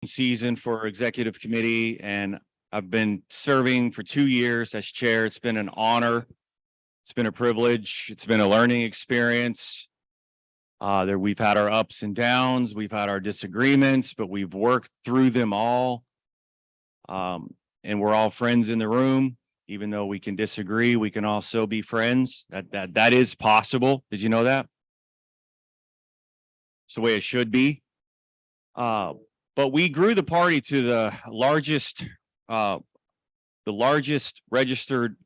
season for executive committee, and I've been serving for 2 years as chair. It's been an honor. It's been a privilege. It's been a learning experience. We've had our ups and downs. We've had our disagreements, but we've worked through them all. And we're all friends in the room. Even though we can disagree, we can also be friends. That is possible. Did you know that? It's the way it should be. But we grew the party to the largest registered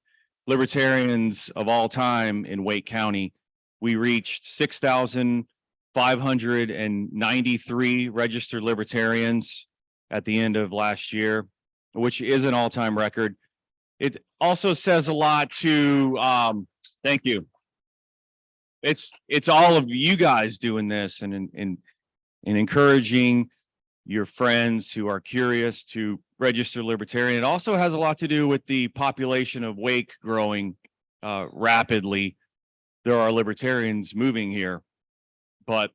libertarians of all time in Wake County. We reached 6,593 registered libertarians at the end of last year, which is an all-time record. It also says a lot to, thank you. It's all of you guys doing this and encouraging your friends who are curious to register libertarian. It also has a lot to do with the population of Wake growing rapidly. There are libertarians moving here, but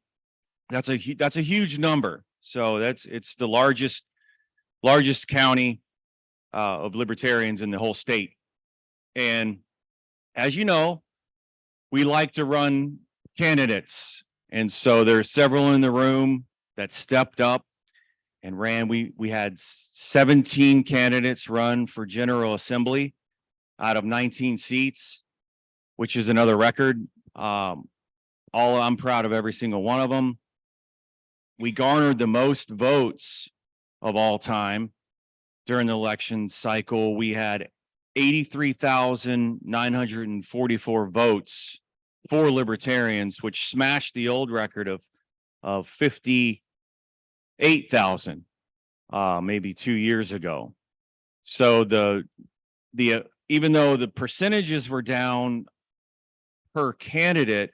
that's a huge number. So it's the largest county of libertarians in the whole state. And as you know, we like to run candidates. And so there's several in the room that stepped up and ran. We had 17 candidates run for General Assembly out of 19 seats, which is another record. I'm proud of every single one of them. We garnered the most votes of all time during the election cycle. We had 83,944 votes for libertarians, which smashed the old record of 58,000 maybe 2 years ago. So even though the percentages were down per candidate,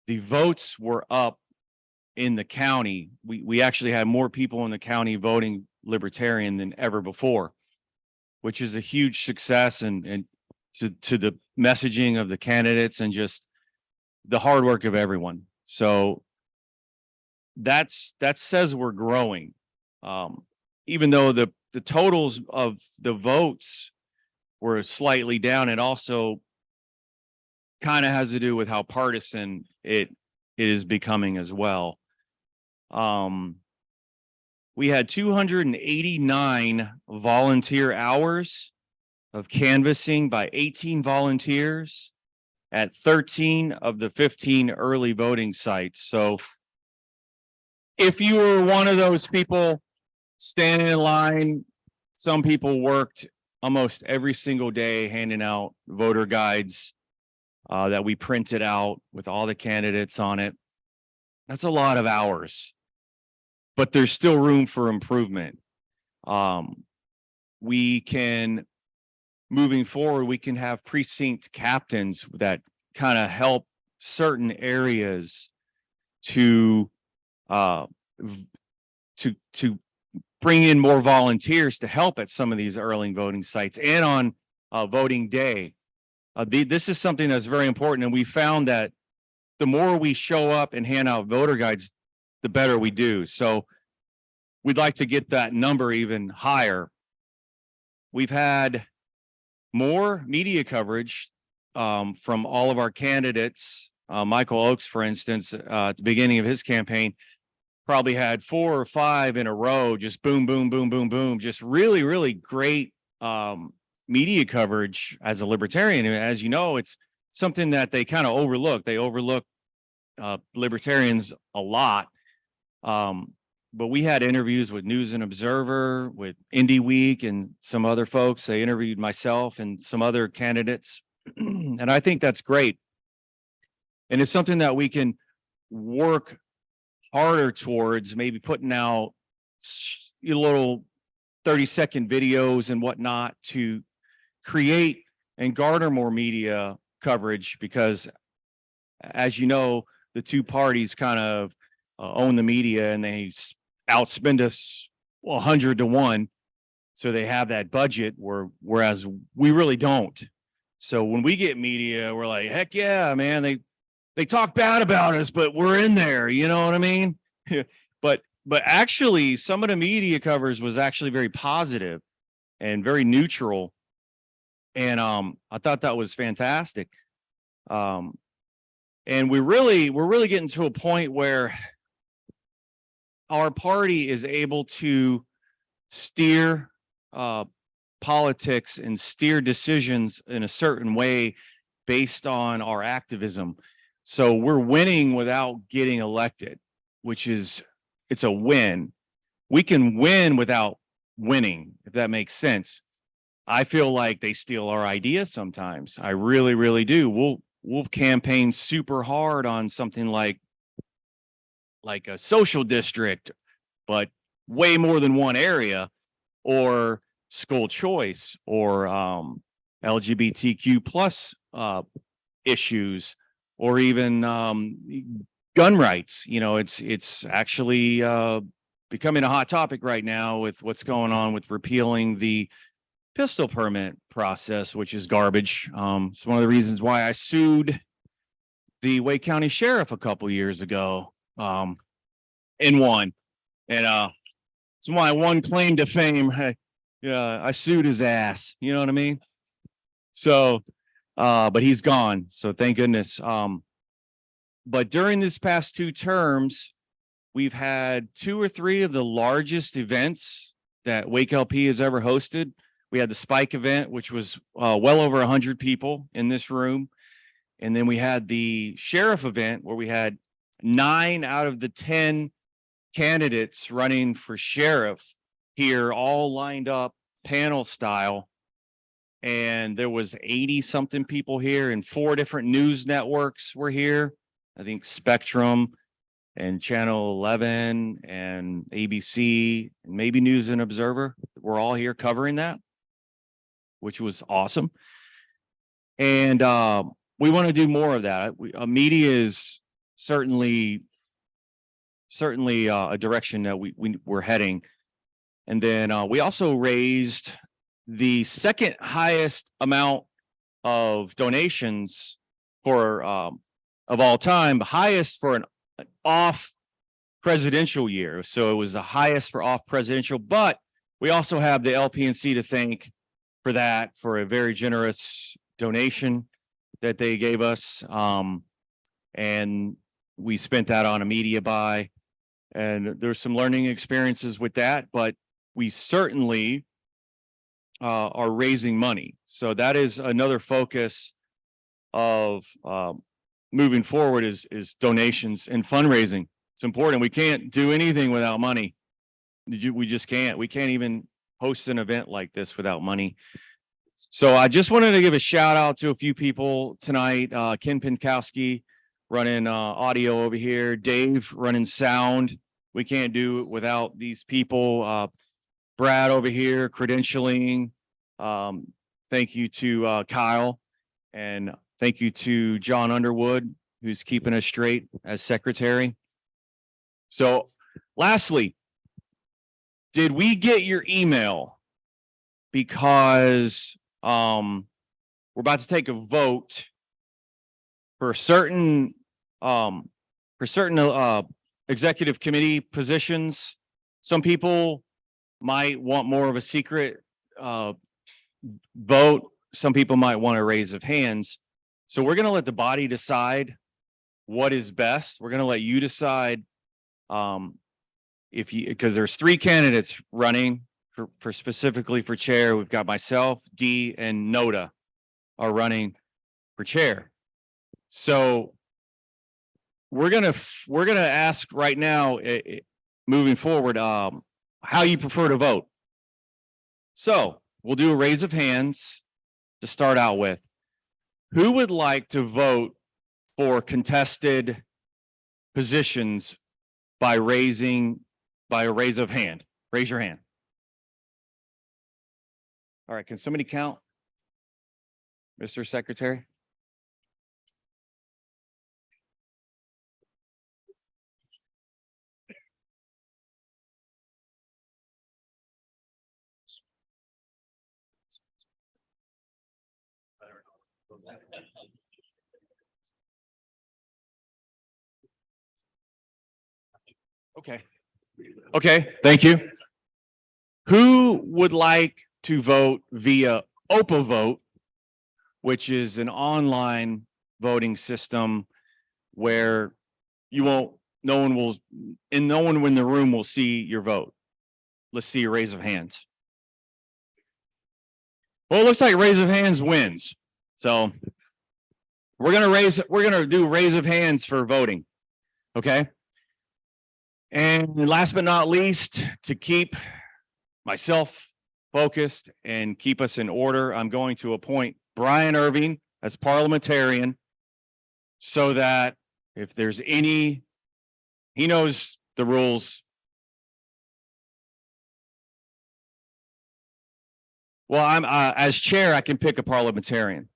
the votes were up in the county. We actually had more people in the county voting libertarian than ever before, which is a huge success and to the messaging of the candidates and just the hard work of everyone. So that says we're growing. Even though the totals of the votes were slightly down, it also kind of has to do with how partisan it is becoming as well. We had 289 volunteer hours of canvassing by 18 volunteers at 13 of the 15 early voting sites. So if you were one of those people standing in line, some people worked almost every single day handing out voter guides that we printed out with all the candidates on it. That's a lot of hours, but there's still room for improvement. Moving forward, we can have precinct captains that kind of help certain areas to bring in more volunteers to help at some of these early voting sites and on voting day. This is something that's very important, and we found that the more we show up and hand out voter guides, the better we do. So we'd like to get that number even higher. We've had more media coverage from all of our candidates. Michael Oakes, for instance, at the beginning of his campaign, probably had 4 or 5 in a row, just boom, boom, boom, boom, boom, just really, really great media coverage as a libertarian. And as you know, it's something that they kind of overlook. They overlook libertarians a lot. But we had interviews with News and Observer, with Indie Week, and some other folks. They interviewed myself and some other candidates. And I think that's great. And it's something that we can work harder towards, maybe putting out little 30-second videos and whatnot to create and garner more media coverage, because as you know, the two parties kind of own the media and they outspend us 100 to 1. So they have that budget whereas we really don't. So when we get media, we're like, heck yeah, man, they talk bad about us, but we're in there, you know what I mean? But but actually some of the media covers was actually very positive and very neutral. And I thought that was fantastic. And we're really getting to a point where our party is able to steer politics and steer decisions in a certain way based on our activism. So we're winning without getting elected, which is, it's a win. We can win without winning, if that makes sense. I feel like they steal our ideas sometimes. I really, really do. We'll campaign super hard on something like a social district, but way more than one area, or school choice, or LGBTQ plus issues, or even gun rights. You know, it's actually becoming a hot topic right now with what's going on with repealing the pistol permit process, which is garbage. It's one of the reasons why I sued the Wake County Sheriff a couple years ago, and won. And it's my one claim to fame. Yeah, I sued his ass. You know what I mean? So, but he's gone. So thank goodness. But during this past 2 terms, we've had 2 or 3 of the largest events that WakeLP has ever hosted. We had the Spike event, which was well over 100 people in this room. And then we had the Sheriff event, where we had 9 out of the 10 candidates running for sheriff here, all lined up panel style. And there was 80 something people here, and 4 different news networks were here. I think Spectrum and Channel 11 and ABC, and maybe News and Observer. We're all here covering that, which was awesome. And we want to do more of that. Media is certainly a direction that we're heading. And then we also raised the second highest amount of donations for of all time, highest for an off presidential year. So it was the highest for off presidential, but we also have the LPNC to thank for that, for a very generous donation that they gave us. And we spent that on a media buy, and there's some learning experiences with that, but we certainly are raising money. So that is another focus of moving forward, is donations and fundraising. It's important. We can't do anything without money. We just can't. We can't even host an event like this without money. So I just wanted to give a shout out to a few people tonight. Ken Pinkowski running audio over here, Dave running sound. We can't do it without these people. Brad over here credentialing. Thank you to Kyle, and thank you to John Underwood, who's keeping us straight as secretary. So lastly, did we get your email? Because we're about to take a vote for certain executive committee positions. Some people might want more of a secret vote. Some people might want a raise of hands. So we're going to let the body decide what is best. We're going to let you decide because there's 3 candidates running for specifically for chair. We've got myself, Dee, and Noda are running for chair. So we're gonna ask right now, moving forward, how you prefer to vote. So we'll do a raise of hands to start out with. Who would like to vote for contested positions by a raise of hand? Raise your hand. All right, can somebody count? Mr. Secretary? Okay. Okay, thank you. Who would like to vote via OPA vote, which is an online voting system where you won't, no one will, and no one in the room will see your vote. Let's see a raise of hands. Well, it looks like raise of hands wins. So we're gonna do raise of hands for voting. Okay. And last but not least, to keep myself focused and keep us in order, I'm going to appoint Brian Irving as parliamentarian so that if there's any, he knows the rules. Well, I'm as chair, I can pick a parliamentarian.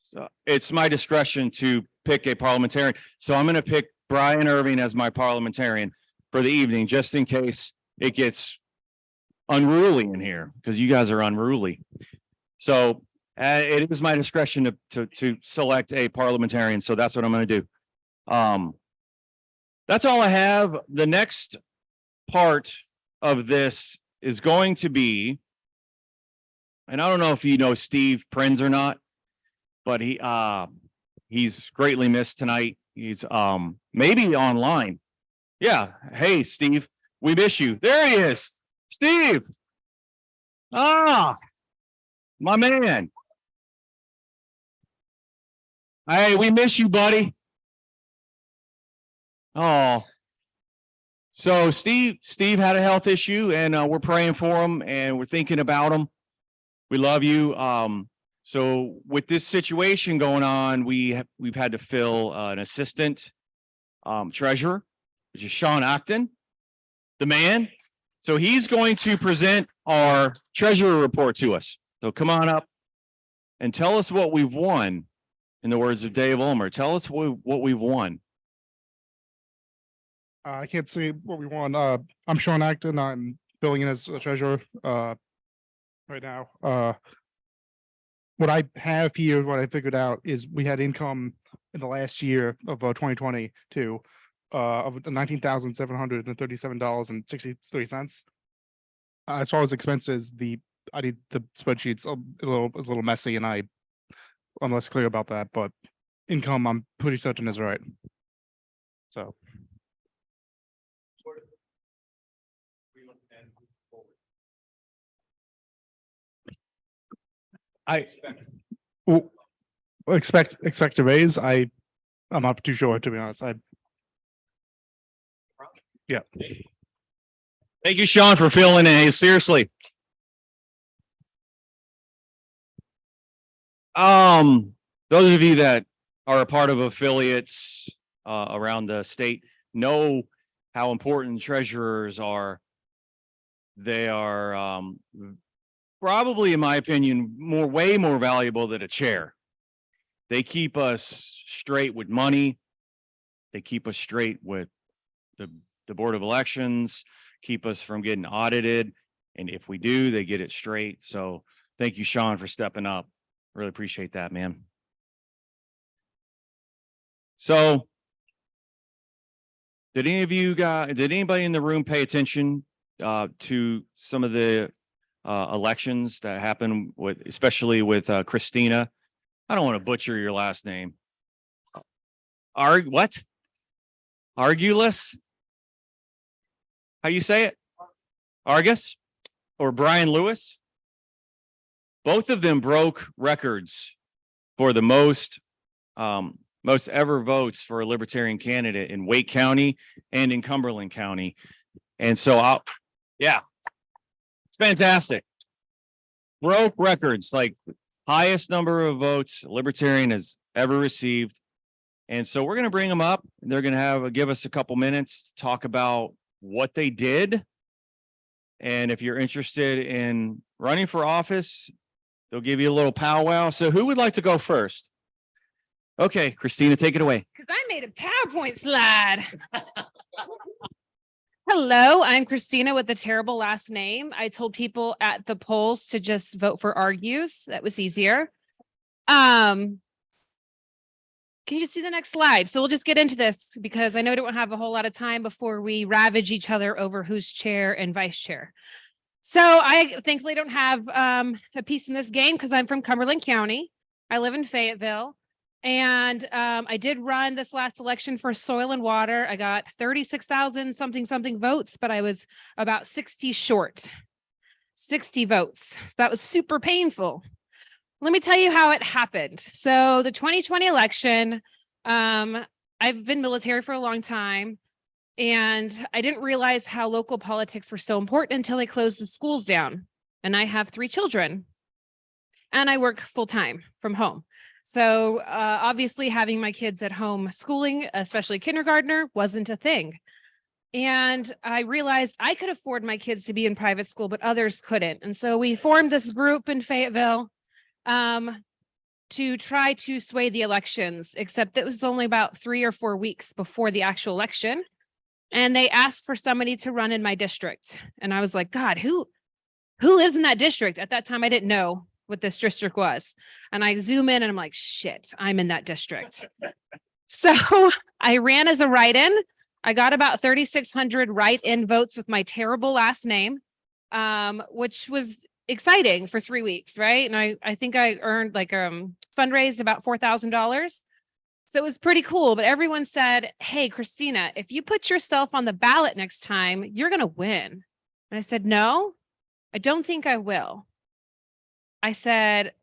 So it's my discretion to pick a parliamentarian. So I'm going to pick Brian Irving as my parliamentarian for the evening, just in case it gets unruly in here, because you guys are unruly. So it is my discretion to select a parliamentarian. So that's what I'm going to do. That's all I have. The next part of this is going to be, and I don't know if you know Steve Prinz or not, but he's greatly missed tonight. He's maybe online. Yeah. Hey, Steve, we miss you. There he is. Steve. Ah, my man. Hey, we miss you, buddy. Oh, so Steve had a health issue, and we're praying for him, and we're thinking about him. We love you. So with this situation going on, we've had to fill an assistant treasurer, which is Sean Acton, the man. So he's going to present our treasurer report to us. So come on up and tell us what we've won. In the words of Dave Ulmer, tell us what we've won. I can't say what we won. I'm Sean Acton. I'm filling in as a treasurer right now. What I have here, what I figured out is we had income in the last year of 2022 of $19,737.63. As far as expenses, I need the spreadsheets a little messy, and I'm less clear about that. But income, I'm pretty certain is right. So. I expect a raise. I'm not too sure, to be honest. Yeah. Thank you, Sean, for filling in. Hey, seriously. Those of you that are a part of affiliates around the state know how important treasurers are. They are probably, in my opinion, way more valuable than a chair. They keep us straight with money. They keep us straight with the Board of Elections, keep us from getting audited. And if we do, they get it straight. So thank you, Sean, for stepping up. Really appreciate that, man. So did anybody in the room pay attention to some of the elections that happened especially with Christina? I don't want to butcher your last name. What? Arguless? How you say it? Argus or Brian Lewis? Both of them broke records for the most ever votes for a Libertarian candidate in Wake County and in Cumberland County. And so yeah, it's fantastic. Broke records, like highest number of votes a Libertarian has ever received. And so we're going to bring them up. They're going to give us a couple minutes to talk about what they did. And if you're interested in running for office, they'll give you a little powwow. So who would like to go first? Okay, Christina, take it away. Because I made a PowerPoint slide. Hello, I'm Christina with a terrible last name. I told people at the polls to just vote for Argues. That was easier. Can you see the next slide? So we'll just get into this because I know we don't have a whole lot of time before we ravage each other over who's chair and vice chair. So I thankfully don't have a piece in this game because I'm from Cumberland County. I live in Fayetteville. And I did run this last election for soil and water. I got 36,000 something votes, but I was about 60 short, 60 votes. So that was super painful. Let me tell you how it happened. So the 2020 election, I've been military for a long time, and I didn't realize how local politics were so important until they closed the schools down. And I have 3 children, and I work full time from home. So obviously having my kids at home schooling, especially kindergartner, wasn't a thing. And I realized I could afford my kids to be in private school, but others couldn't. And so we formed this group in Fayetteville to try to sway the elections, except it was only about 3 or 4 weeks before the actual election. And they asked for somebody to run in my district. And I was like, God, who lives in that district? At that time, I didn't know what this district was. And I zoom in and I'm like, shit, I'm in that district. So I ran as a write-in. I got about 3,600 write-in votes with my terrible last name, which was exciting for 3 weeks, right? And I think I earned like fundraised about $4,000. So it was pretty cool. But everyone said, hey, Christina, if you put yourself on the ballot next time, you're going to win. And I said, no, I don't think I will. I said,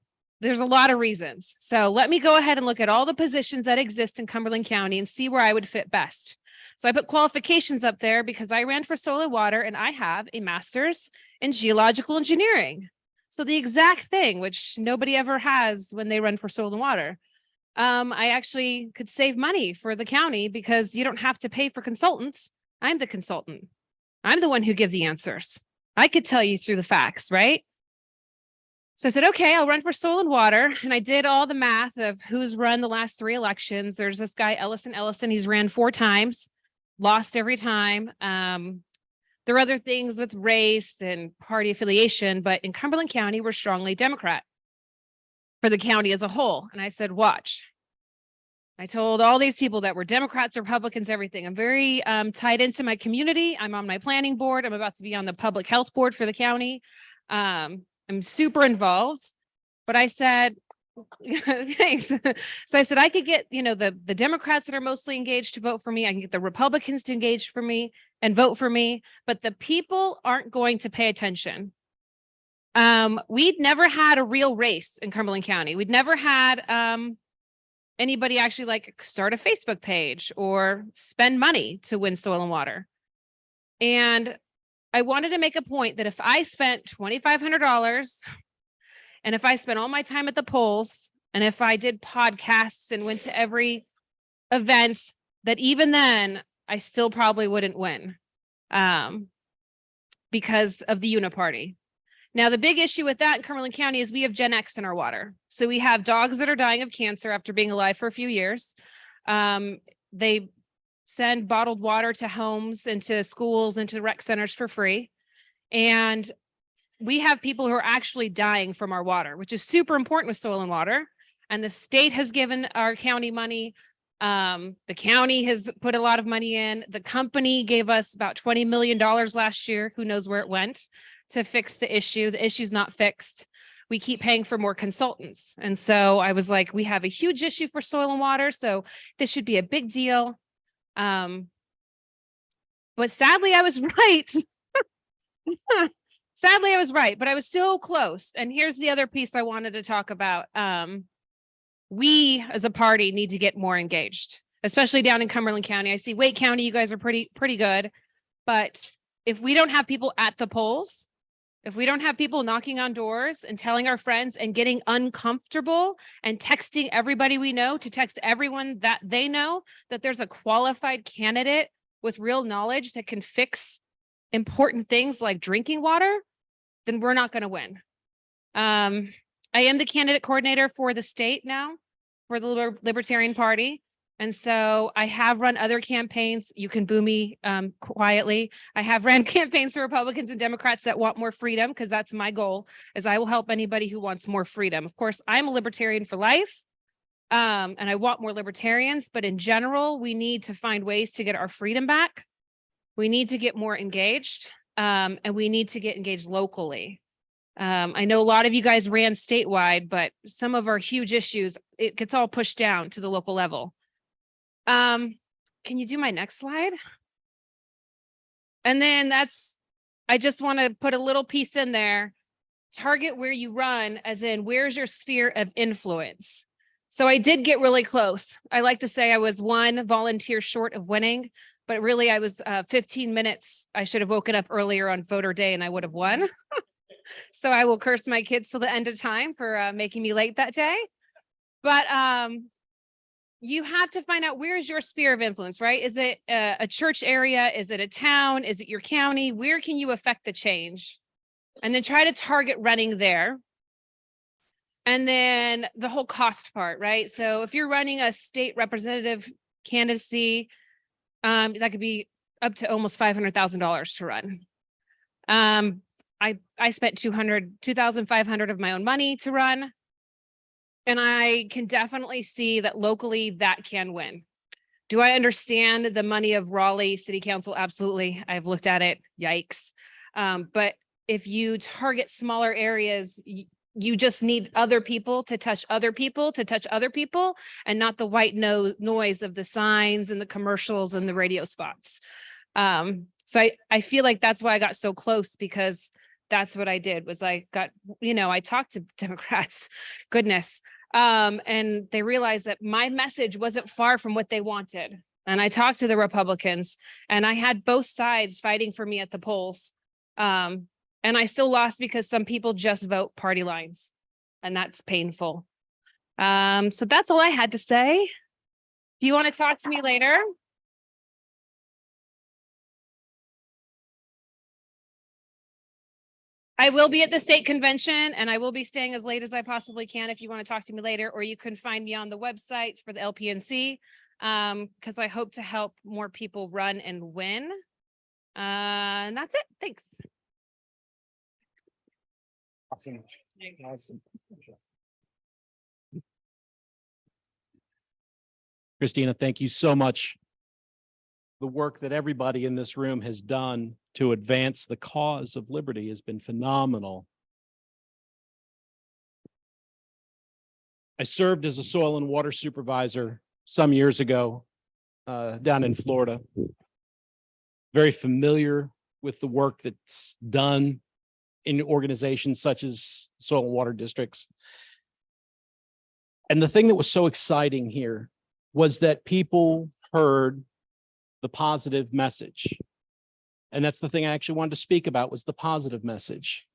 there's a lot of reasons. So let me go ahead and look at all the positions that exist in Cumberland County and see where I would fit best. So I put qualifications up there because I ran for soil and water and I have a master's in geological engineering. So the exact thing, which nobody ever has when they run for soil and water. I actually could save money for the county because you don't have to pay for consultants. I'm the consultant. I'm the one who gives the answers. I could tell you through the facts, right? So I said, okay, I'll run for soil and water. And I did all the math of who's run the last 3 elections. There's this guy, Ellison. He's ran 4 times, lost every time. There are other things with race and party affiliation, but in Cumberland County, we're strongly Democrat for the county as a whole. And I said, watch. I told all these people that were Democrats, Republicans, everything. I'm very tied into my community. I'm on my planning board. I'm about to be on the public health board for the county. I'm super involved, but I said, thanks. So I said, I could get, the Democrats that are mostly engaged to vote for me. I can get the Republicans to engage for me and vote for me, but the people aren't going to pay attention. We'd never had a real race in Cumberland County. We'd never had anybody actually like start a Facebook page or spend money to win soil and water. And I wanted to make a point that if I spent $2,500 and if I spent all my time at the polls and if I did podcasts and went to every event, that even then I still probably wouldn't win because of the uniparty. Now, the big issue with that in Cumberland County is we have Gen X in our water. So we have dogs that are dying of cancer after being alive for a few years. They send bottled water to homes and to schools and to rec centers for free. And we have people who are actually dying from our water, which is super important with soil and water. And the state has given our county money. The county has put a lot of money in. The company gave us about $20 million last year. Who knows where it went to fix the issue. The issue's not fixed. We keep paying for more consultants. And so I was like, we have a huge issue for soil and water. So this should be a big deal. But sadly, I was right. Sadly, I was right, but I was so close. And here's the other piece I wanted to talk about. We as a party need to get more engaged, especially down in Cumberland County. I see Wake County, you guys are pretty good. But if we don't have people at the polls, if we don't have people knocking on doors and telling our friends and getting uncomfortable and texting everybody we know to text everyone that they know that there's a qualified candidate with real knowledge that can fix important things like drinking water, then we're not going to win. I am the candidate coordinator for the state now for the Libertarian Party. And so I have run other campaigns. You can boo me quietly. I have ran campaigns for Republicans and Democrats that want more freedom, because that's my goal, is I will help anybody who wants more freedom. Of course, I'm a libertarian for life. And I want more libertarians, but in general, we need to find ways to get our freedom back. We need to get more engaged, and we need to get engaged locally. I know a lot of you guys ran statewide, but some of our huge issues, it gets all pushed down to the local level. Can you do my next slide? And then I just want to put a little piece in there. Target where you run, as in where's your sphere of influence? So I did get really close. I like to say I was one volunteer short of winning, but really I was 15 minutes. I should have woken up earlier on voter day and I would have won. So I will curse my kids till the end of time for making me late that day. But you have to find out where's your sphere of influence, right? Is it a church area? Is it a town? Is it your county? Where can you affect the change? And then try to target running there. And then the whole cost part, right? So if you're running a state representative candidacy, that could be up to almost $500,000 to run. I spent $2,500 of my own money to run. And I can definitely see that locally that can win. Do I understand the money of Raleigh City Council? Absolutely. I've looked at it. Yikes. But if you target smaller areas, you just need other people to touch other people to touch other people, and not the white noise of the signs and the commercials and the radio spots. So I feel like that's why I got so close, because that's what I did. Was I got, I talked to Democrats, goodness, and they realized that my message wasn't far from what they wanted. And I talked to the Republicans, and I had both sides fighting for me at the polls. And I still lost because some people just vote party lines, and that's painful. So that's all I had to say. Do you want to talk to me later? I will be at the state convention, and I will be staying as late as I possibly can if you want to talk to me later, or you can find me on the website for the LPNC, because I hope to help more people run and win. And that's it. Thanks. Awesome. Awesome. Christina, thank you so much. The work that everybody in this room has done to advance the cause of liberty has been phenomenal. I served as a soil and water supervisor some years ago down in Florida. Very familiar with the work that's done in organizations such as soil and water districts. And the thing that was so exciting here was that people heard the positive message. And that's the thing I actually wanted to speak about, was the positive message.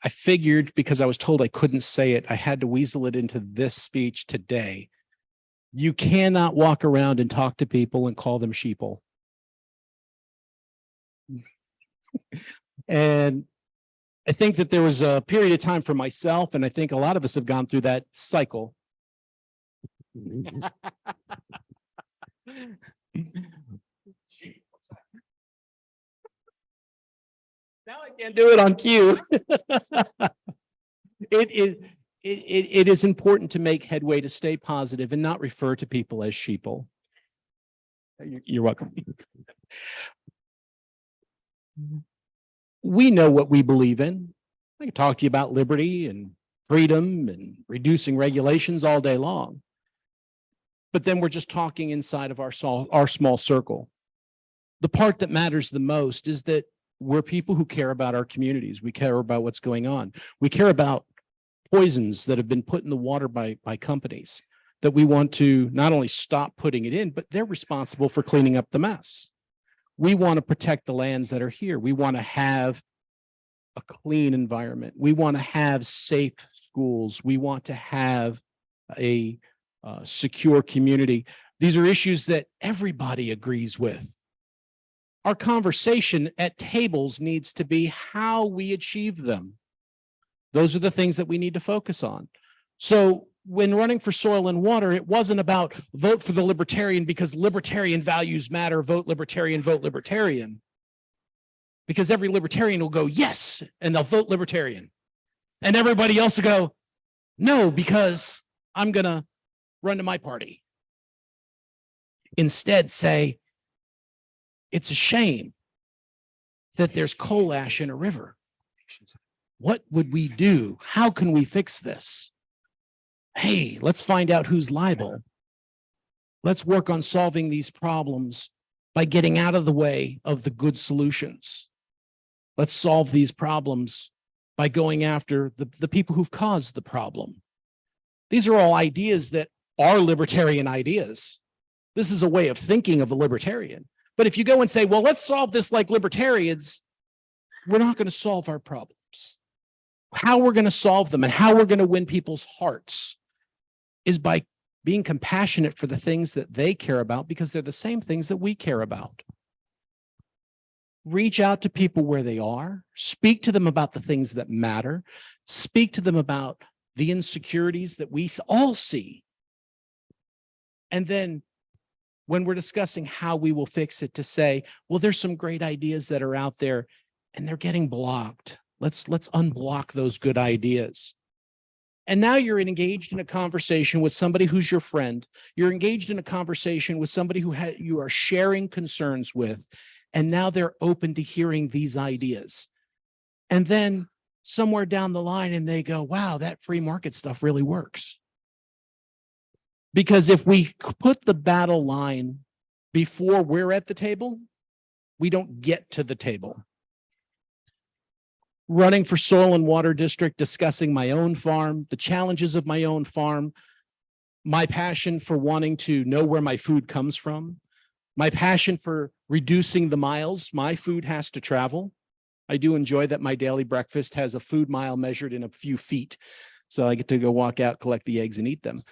I figured, because I was told I couldn't say it, I had to weasel it into this speech today. You cannot walk around and talk to people and call them sheeple. And I think that there was a period of time for myself, and I think a lot of us have gone through that cycle. Now I can't do it on cue. It is important to make headway, to stay positive and not refer to people as sheeple. You're welcome. We know what we believe in. I can talk to you about liberty and freedom and reducing regulations all day long. But then we're just talking inside of our small circle. The part that matters the most is that we're people who care about our communities. We care about what's going on. We care about poisons that have been put in the water by companies that we want to not only stop putting it in, but they're responsible for cleaning up the mess. We want to protect the lands that are here. We want to have a clean environment. We want to have safe schools. We want to have a secure community. These are issues that everybody agrees with. Our conversation at tables needs to be how we achieve them. Those are the things that we need to focus on. So when running for soil and water, it wasn't about vote for the libertarian because libertarian values matter, vote libertarian, vote libertarian. Because every libertarian will go, yes, and they'll vote libertarian. And everybody else will go, no, because I'm going to run to my party. Instead, say, it's a shame that there's coal ash in a river. What would we do? How can we fix this? Hey, let's find out who's liable. Let's work on solving these problems by getting out of the way of the good solutions. Let's solve these problems by going after the people who've caused the problem. These are all ideas that are libertarian ideas. This is a way of thinking of a libertarian. But if you go and say, well, let's solve this like libertarians, we're not going to solve our problems. How we're going to solve them and how we're going to win people's hearts is by being compassionate for the things that they care about, because they're the same things that we care about. Reach out to people where they are, speak to them about the things that matter, speak to them about the insecurities that we all see. And then when we're discussing how we will fix it, to say, well, there's some great ideas that are out there and they're getting blocked. Let's unblock those good ideas. And now you're engaged in a conversation with somebody who's your friend. You're engaged in a conversation with somebody who you are sharing concerns with. And now they're open to hearing these ideas. And then somewhere down the line, and they go, wow, that free market stuff really works. Because if we put the battle line before we're at the table, we don't get to the table. Running for soil and water district, discussing my own farm, the challenges of my own farm, my passion for wanting to know where my food comes from, my passion for reducing the miles my food has to travel. I do enjoy that my daily breakfast has a food mile measured in a few feet. So I get to go walk out, collect the eggs and eat them.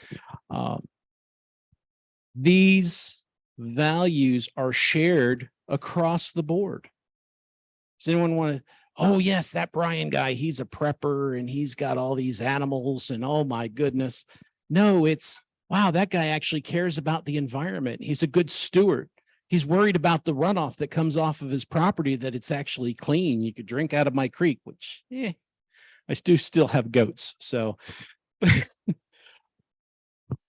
These values are shared across the board. Does anyone want to? Oh, yes, that Brian guy, he's a prepper and he's got all these animals and oh my goodness. No, it's, wow, that guy actually cares about the environment. He's a good steward. He's worried about the runoff that comes off of his property, that it's actually clean. You could drink out of my creek, which I do still have goats. So,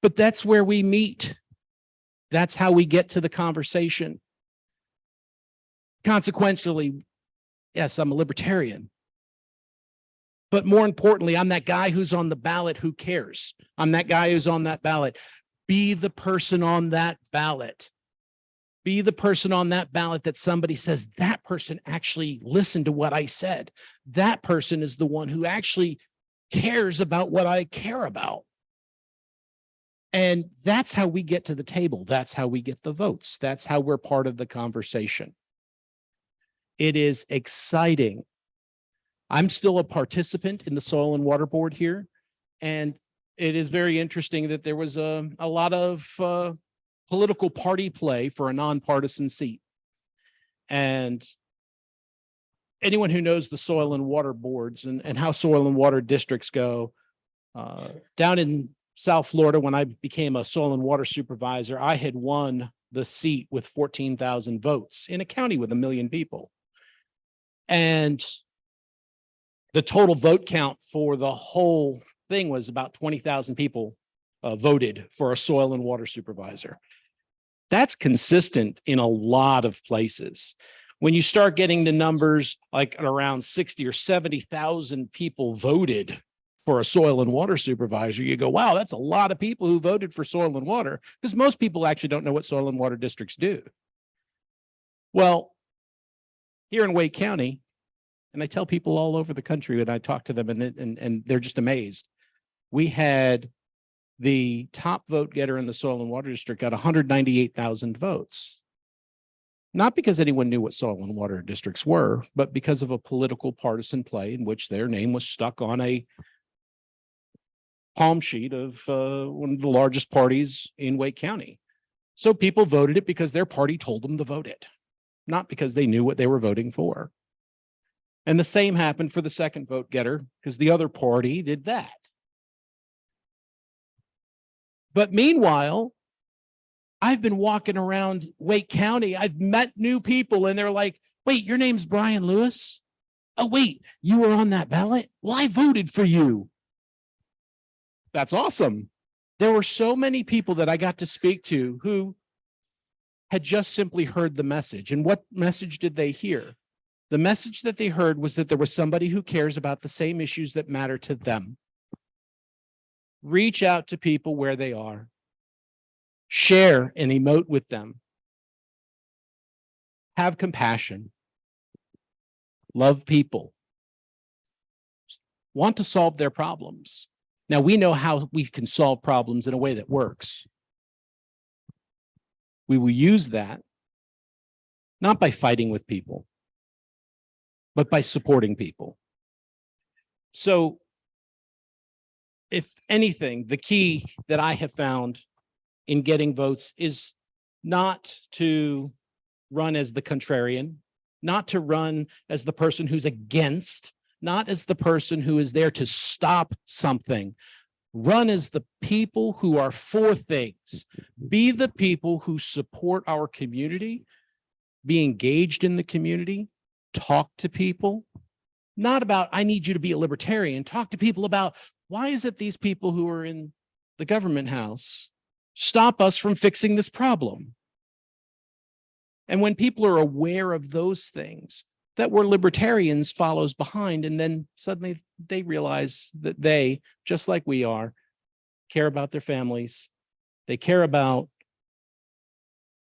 but that's where we meet. That's how we get to the conversation. Consequentially, yes, I'm a libertarian. But more importantly, I'm that guy who's on the ballot who cares. I'm that guy who's on that ballot. Be the person on that ballot. Be the person on that ballot that somebody says, that person actually listened to what I said. That person is the one who actually cares about what I care about. And that's how we get to the table. That's how we get the votes. That's how we're part of the conversation. It is exciting. I'm still a participant in the Soil and Water Board here, and it is very interesting that there was a lot of political party play for a nonpartisan seat. And anyone who knows the soil and water boards and how soil and water districts go, down in South Florida, when I became a soil and water supervisor, I had won the seat with 14,000 votes in a county with 1 million people. And the total vote count for the whole thing was about 20,000 people voted for a soil and water supervisor. That's consistent in a lot of places. When you start getting to numbers like around 60 or 70,000 people voted for a soil and water supervisor, you go, wow, that's a lot of people who voted for soil and water, because most people actually don't know what soil and water districts do. Well, here in Wake County, and I tell people all over the country when I talk to them, and they're just amazed. We had the top vote getter in the soil and water district got 198,000 votes. Not because anyone knew what soil and water districts were, but because of a political partisan play in which their name was stuck on a palm sheet of one of the largest parties in Wake County. So people voted it because their party told them to vote it, not because they knew what they were voting for. And the same happened for the second vote getter, because the other party did that. But meanwhile, I've been walking around Wake County. I've met new people and they're like, wait, your name's Brian Lewis? Oh, wait, you were on that ballot? Well, I voted for you. That's awesome. There were so many people that I got to speak to who had just simply heard the message. And what message did they hear? The message that they heard was that there was somebody who cares about the same issues that matter to them. Reach out to people where they are. Share and emote with them. Have compassion. Love people. Want to solve their problems. Now, we know how we can solve problems in a way that works. We will use that, not by fighting with people, but by supporting people. So, if anything, the key that I have found in getting votes is not to run as the contrarian, not to run as the person who's against, not as the person who is there to stop something. Run as the people who are for things. Be the people who support our community, be engaged in the community, talk to people. Not about, I need you to be a libertarian. Talk to people about, why is it these people who are in the government house stop us from fixing this problem? And when people are aware of those things, that we're libertarians follows behind, and then suddenly they realize that they, just like we are, care about their families. They care about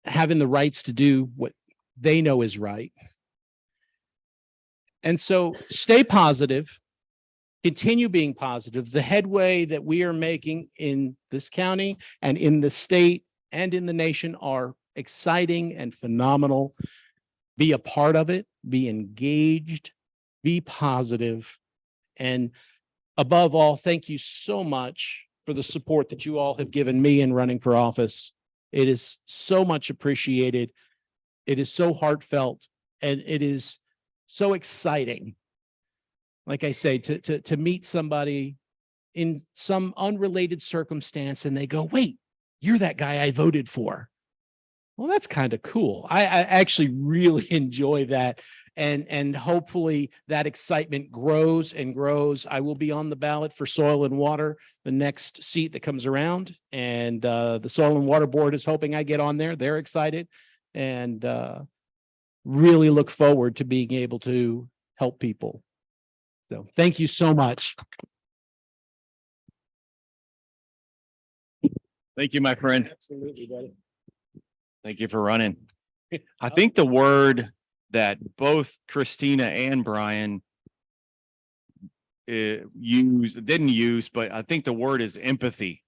having the rights to do what they know is right. And so stay positive, continue being positive. The headway that we are making in this county and in the state and in the nation are exciting and phenomenal. Be a part of it, be engaged, be positive, and above all, thank you so much for the support that you all have given me in running for office. It is so much appreciated. It is so heartfelt, and it is so exciting. Like I say, to meet somebody in some unrelated circumstance and they go, wait, you're that guy I voted for. Well, that's kind of cool. I actually really enjoy that. And hopefully that excitement grows and grows. I will be on the ballot for Soil and Water, the next seat that comes around. And the Soil and Water Board is hoping I get on there. They're excited and really look forward to being able to help people. So thank you so much. Thank you, my friend. Absolutely, buddy. Thank you for running. I think the word that both Christina and Brian didn't use, but I think the word is empathy.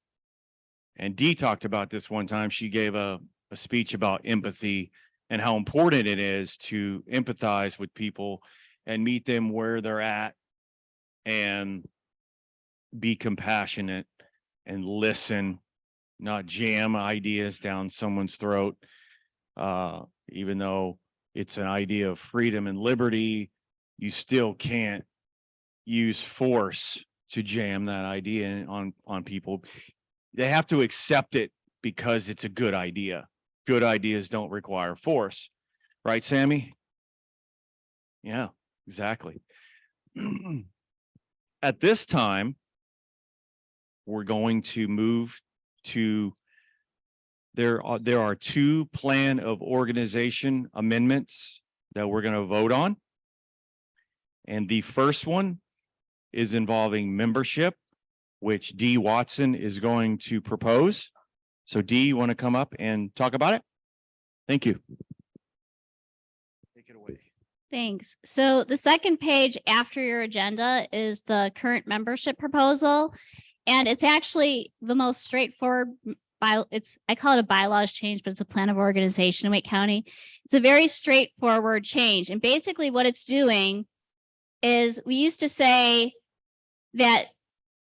And Dee talked about this one time. She gave a speech about empathy and how important it is to empathize with people and meet them where they're at and be compassionate and listen, not jam ideas down someone's throat. Even though it's an idea of freedom and liberty, you still can't use force to jam that idea on people. They have to accept it because it's a good idea. Good ideas don't require force. Right, Sammy? Yeah, exactly. At this time, we're going to move to, there are two plan of organization amendments that we're going to vote on. And the first one is involving membership, which Dee Watson is going to propose. So Dee, you want to come up and talk about it? Thank you. Take it away. Thanks. So the second page after your agenda is the current membership proposal. And it's actually the most straightforward I call it a bylaws change, but it's a plan of organization in Wake County. It's a very straightforward change. And basically what it's doing is, we used to say that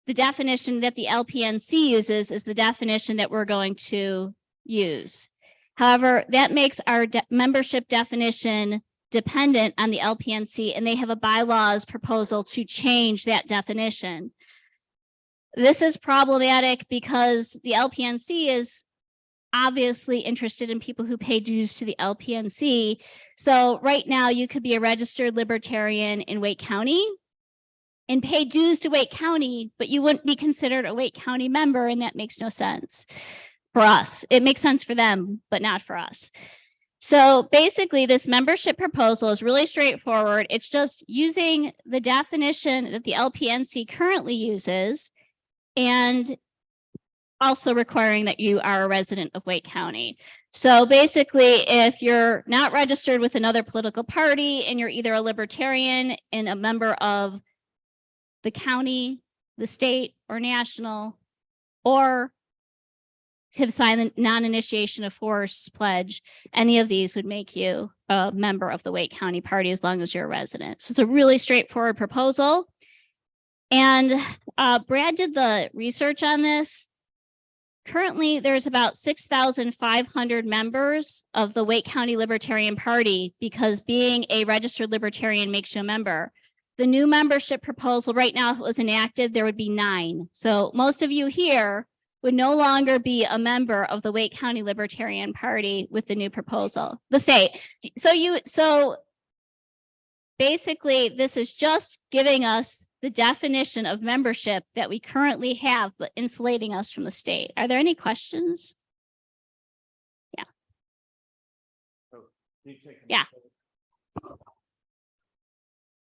the definition that the LPNC uses is the definition that we're going to use. However, that makes our membership definition dependent on the LPNC, and they have a bylaws proposal to change that definition. This is problematic because the LPNC is obviously interested in people who pay dues to the LPNC. So right now you could be a registered libertarian in Wake County, and pay dues to Wake County, but you wouldn't be considered a Wake County member, and that makes no sense for us. It makes sense for them, but not for us. So basically, this membership proposal is really straightforward. It's just using the definition that the LPNC currently uses and also requiring that you are a resident of Wake County. So basically, if you're not registered with another political party and you're either a Libertarian and a member of the county, the state, or national, or have signed the non-initiation of force pledge, any of these would make you a member of the Wake County Party as long as you're a resident. So it's a really straightforward proposal. And Brad did the research on this. Currently, there's about 6,500 members of the Wake County Libertarian Party because being a registered Libertarian makes you a member. The new membership proposal right now, if it was enacted, there would be 9. So most of you here would no longer be a member of the Wake County Libertarian Party with the new proposal, the state. So basically, this is just giving us the definition of membership that we currently have, but insulating us from the state. Are there any questions? Yeah. Yeah.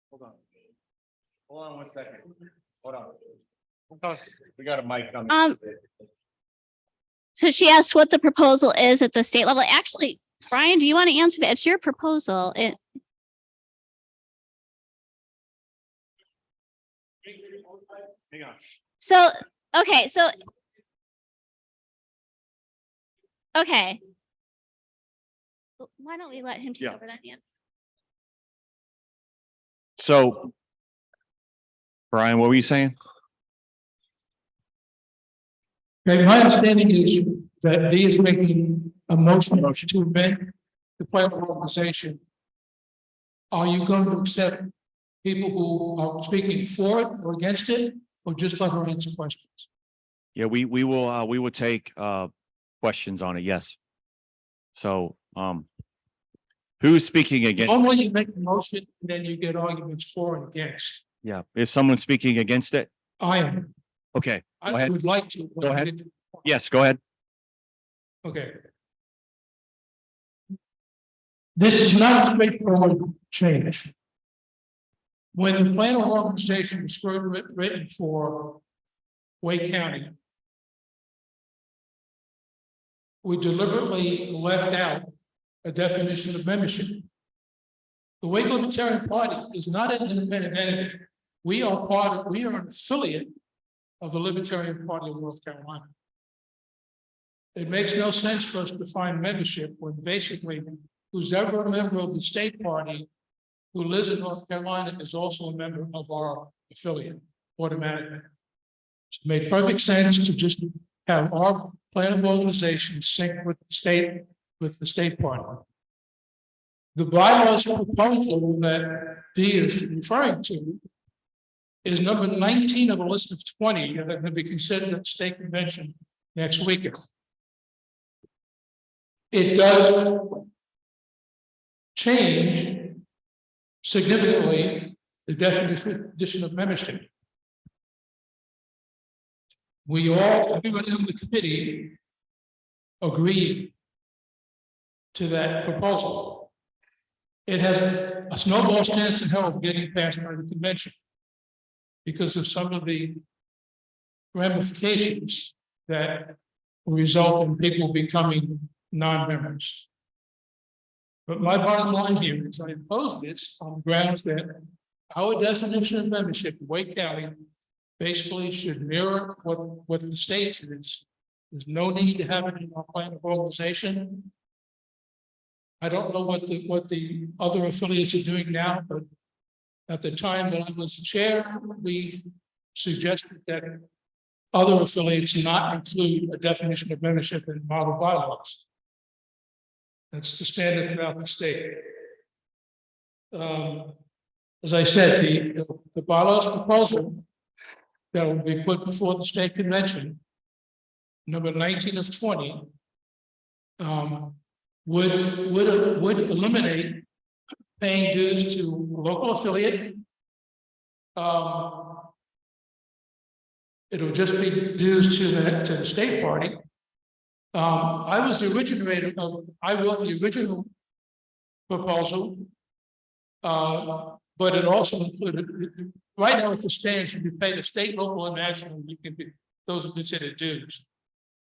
Hold on 1 second. Hold on. We got a mic coming. So she asked what the proposal is at the state level. Actually, Brian, do you want to answer that? It's your proposal. Hang on. So, okay. Why don't we let him take over that? Yeah. So, Brian, what were you saying? Okay, my understanding is that he is making a motion to amend the plan of organization. Are you going to accept people who are speaking for it or against it, or just let her answer questions? Yeah, we will take questions on it. Yes. So, who's speaking against? Normally you make a motion and then you get arguments for and against. Yeah, is someone speaking against it? I am. Okay, go I ahead. would like to. Go ahead. Yes, go ahead. Okay. This is not a straightforward change. When the plan of organization was first written for Wake County, we deliberately left out a definition of membership. The Wake Libertarian Party is not an independent entity. We are an affiliate of the Libertarian Party of North Carolina. It makes no sense for us to define membership when basically who's ever a member of the state party who lives in North Carolina is also a member of our affiliate automatically. It made perfect sense to just have our plan of organization sync with the state party. The bylaws proposal that Dee is referring to is number 19 of a list of 20 that are going to be considered at the state convention next week. It does change significantly the definition of membership. Everybody on the committee agreed to that proposal. It has a snowball's chance in hell of getting passed by the convention because of some of the ramifications that result in people becoming non-members. But my bottom line here is I oppose this on the grounds that our definition of membership in Wake County basically should mirror what the state is. There's no need to have it in our plan of organization. I don't know what the other affiliates are doing now, but at the time that I was chair, we suggested that other affiliates not include a definition of membership in model bylaws. That's the standard throughout the state. As I said, the bylaws proposal that will be put before the state convention, number 19 of 20, would eliminate paying dues to a local affiliate It'll just be dues to the state party. I was the originator of, I wrote the original proposal. But it also included, right now, it's a standard, should be paid to state, local, and national, you can be, those are considered dues.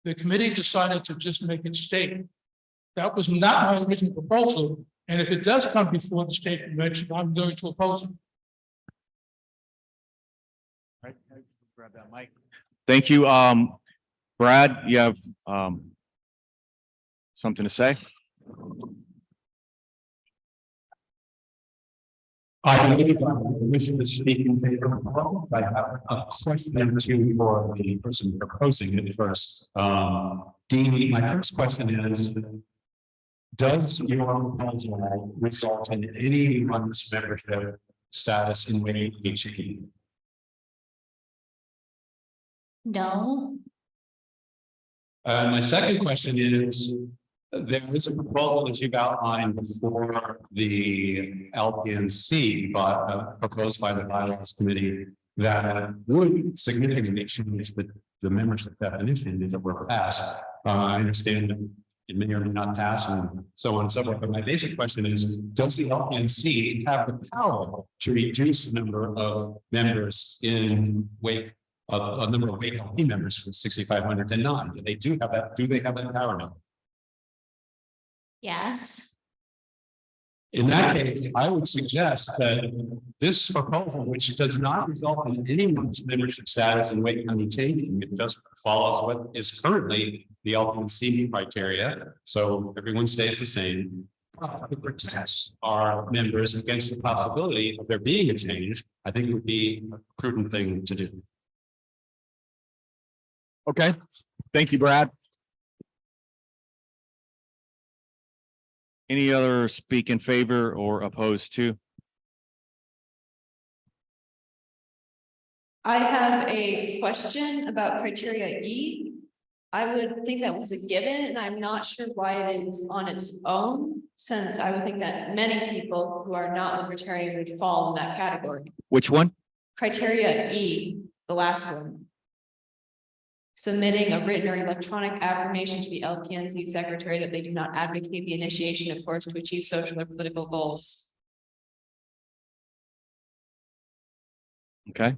The committee decided to just make it state. That was not my original proposal, and if it does come before the state convention, I'm going to oppose it. Right, grab that mic. Thank you. Brad, you have something to say? I wish to speak in favor of the proposal. I have a question or two for the person proposing it first. Dean, my first question is, does your proposal result in anyone's membership status in WakeLP? No. My second question is, there is a proposal that you've outlined before the LPNC, but proposed by the Bylaws Committee that would significantly change the membership definition if it were passed. I understand that it may or may not pass and so on and so forth, but my basic question is, does the LPNC have the power to reduce the number of members in Wake, a number of WakeLP members from 6,500 to none? They do have that. Do they have that power now? Yes. In that case, I would suggest that this proposal, which does not result in anyone's membership status in Wake County changing, it just follows what is currently the LPNC criteria. So everyone stays the same. It protects our members against the possibility of there being a change. I think it would be a prudent thing to do. Okay, thank you, Brad. Any other speak in favor or opposed to? I have a question about criteria E. I would think that was a given, and I'm not sure why it is on its own, since I would think that many people who are not libertarian would fall in that category. Which one? Criteria E, the last one. Submitting a written or electronic affirmation to the LPNC secretary that they do not advocate the initiation of course to achieve social or political goals. Okay.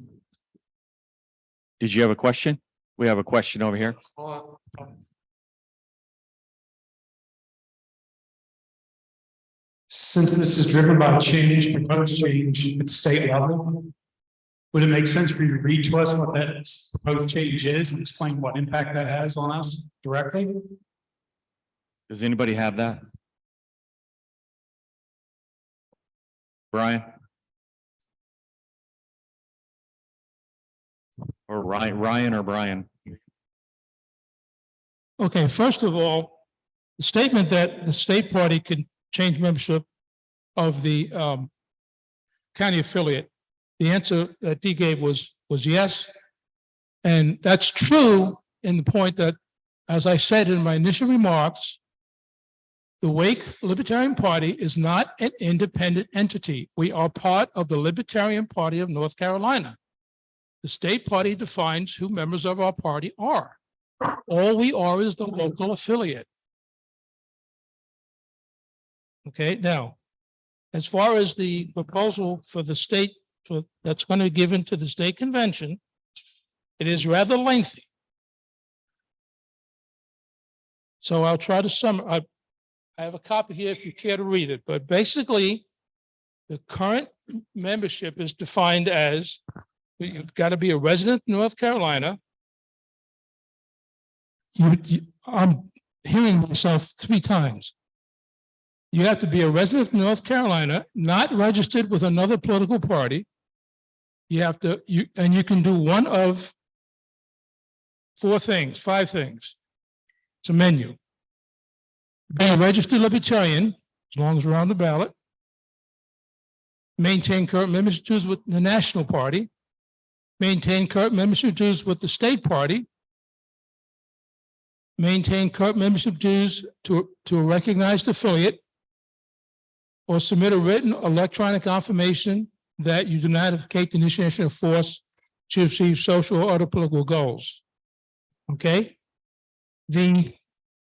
Did you have a question? We have a question over here. Since this is driven by change, proposed change at the state level, would it make sense for you to read to us what that proposed change is and explain what impact that has on us directly? Does anybody have that? Brian? Or Ryan or Brian? Okay, first of all, the statement that the state party can change membership of the county affiliate, the answer that Dee gave was yes. And that's true in the point that, as I said in my initial remarks, the Wake Libertarian Party is not an independent entity. We are part of the Libertarian Party of North Carolina. The state party defines who members of our party are. All we are is the local affiliate. Okay, now, as far as the proposal for the state that's going to be given to the state convention, it is rather lengthy. So I'll try to summarize. I have a copy here if you care to read it, but basically, the current membership is defined as you've got to be a resident of North Carolina. I'm hearing myself 3 times. You have to be a resident of North Carolina, not registered with another political party. You have to, and you can do one of 4 things, 5 things. It's a menu. Be a registered libertarian, as long as we're on the ballot. Maintain current membership dues with the national party. Maintain current membership dues with the state party. Maintain current membership dues to a recognized affiliate. Or submit a written electronic confirmation that you do not advocate the initiation of force to achieve social or other political goals. Okay? The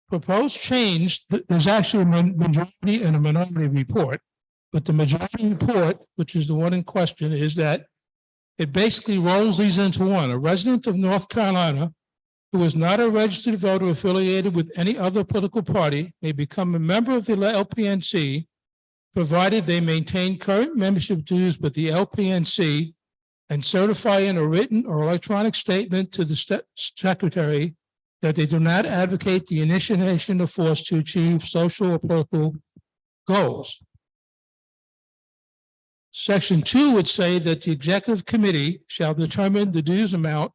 proposed change, there's actually a majority and a minority report, but the majority report, which is the one in question, is that it basically rolls these into one. A resident of North Carolina who is not a registered voter affiliated with any other political party may become a member of the LPNC, provided they maintain current membership dues with the LPNC and certify in a written or electronic statement to the secretary that they do not advocate the initiation of force to achieve social or political goals. Section 2 would say that the executive committee shall determine the dues amount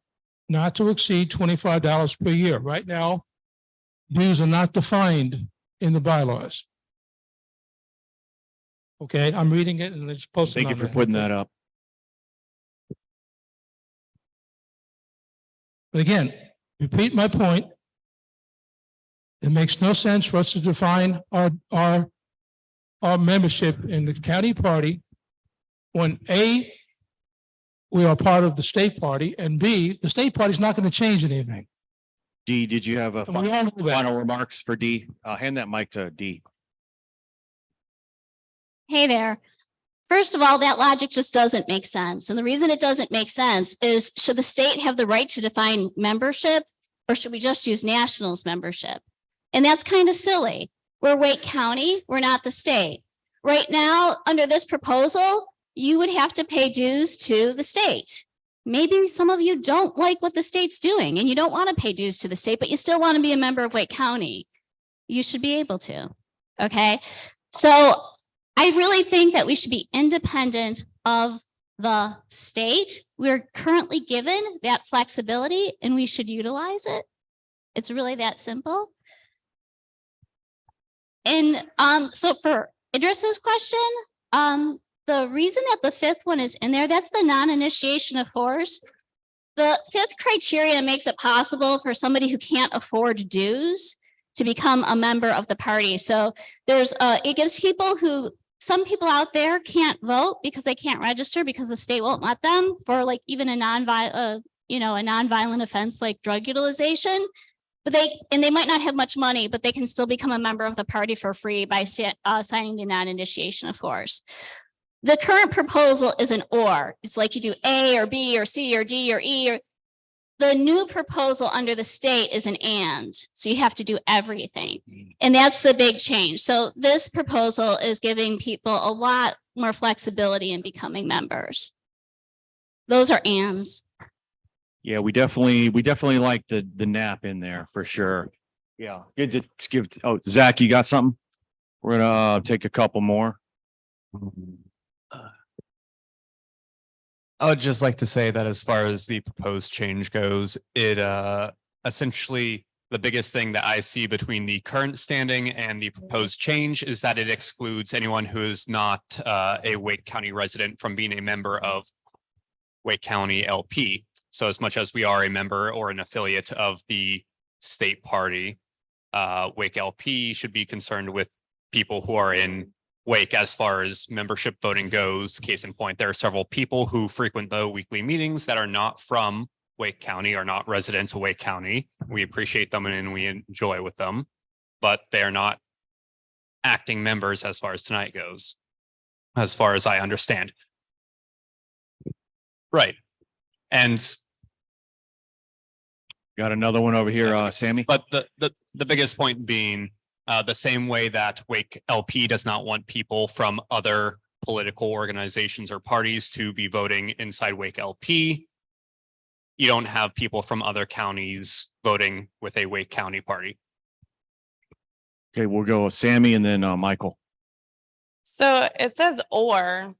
not to exceed $25 per year. Right now, dues are not defined in the bylaws. Okay, I'm reading it and it's posted. Thank you for putting that up. But again, repeat my point. It makes no sense for us to define our membership in the county party when A, we are part of the state party, and B, the state party is not going to change anything. D, did you have a And we all know that. final remarks for D? Hand that mic to D. Hey there. First of all, that logic just doesn't make sense. And the reason it doesn't make sense is, should the state have the right to define membership, or should we just use nationals membership? And that's kind of silly. We're Wake County, we're not the state. Right now, under this proposal, you would have to pay dues to the state. Maybe some of you don't like what the state's doing and you don't want to pay dues to the state, but you still want to be a member of Wake County. You should be able to. Okay. So I really think that we should be independent of the state. We're currently given that flexibility and we should utilize it. It's really that simple. And so for Idris's question, the reason that the fifth one is in there, that's the non-initiation of force. The fifth criteria makes it possible for somebody who can't afford dues to become a member of the party. So there's it gives people who, some people out there can't vote because they can't register because the state won't let them for like even a non-violent offense like drug utilization. But they might not have much money, but they can still become a member of the party for free by signing the non-initiation of force. The current proposal is an or. It's like you do A or B or C or D or E. The new proposal under the state is an and. So you have to do everything. And that's the big change. So this proposal is giving people a lot more flexibility in becoming members. Those are ands. Yeah, we definitely like the nap in there for sure. Yeah, good to give. Oh, Zach, you got something? We're gonna take a couple more. I would just like to say that as far as the proposed change goes, it essentially the biggest thing that I see between the current standing and the proposed change is that it excludes anyone who is not a Wake County resident from being a member of Wake County LP. So as much as we are a member or an affiliate of the state party, Wake LP should be concerned with people who are in Wake as far as membership voting goes. Case in point, there are several people who frequent the weekly meetings that are not from Wake County, are not residents of Wake County. We appreciate them and we enjoy with them, but they're not acting members as far as tonight goes, as far as I understand. Right. And got another one over here, Sammy. But the biggest point being, the same way that Wake LP does not want people from other political organizations or parties to be voting inside Wake LP, you don't have people from other counties voting with a Wake County party. Okay, we'll go with Sammy and then Michael. So it says or,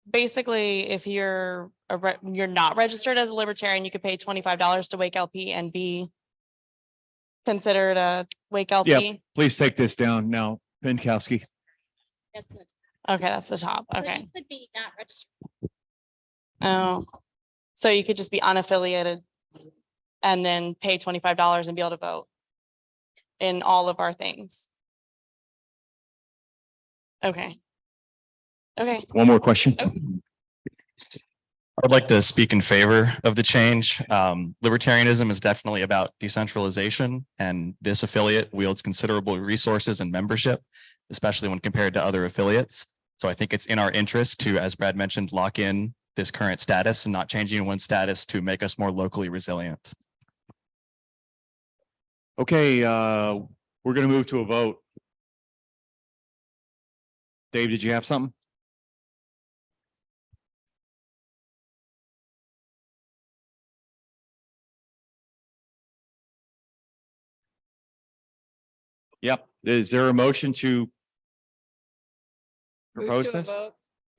basically, if you're not registered as a Libertarian, you could pay $25 to Wake LP and be considered a Wake LP. Yeah, please take this down now, Pinkowski. Okay, that's the top. So Okay. you could be not registered. Oh, so you could just be unaffiliated and then pay $25 and be able to vote in all of our things. Okay. Okay. One more question. Oh. I would like to speak in favor of the change. Libertarianism is definitely about decentralization, and this affiliate wields considerable resources and membership, especially when compared to other affiliates. So I think it's in our interest to, as Brad mentioned, lock in this current status and not changing anyone's status to make us more locally resilient. Okay, we're gonna move to a vote. Dave, did you have something? Yep. Is there a motion to propose this?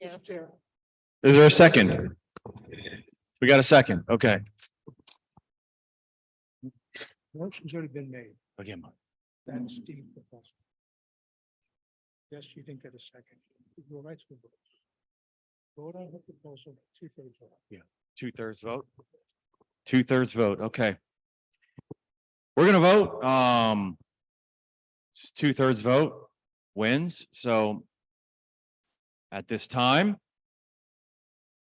Is there a second? We got a second. Okay. Motion's already been made. Okay. That's Steve. Yes, you didn't get a second. Go right to the vote. Vote on the proposal, 2/3 vote. Yeah. 2/3 vote. 2/3 vote. Okay. We're gonna vote. It's 2/3 vote wins. So at this time,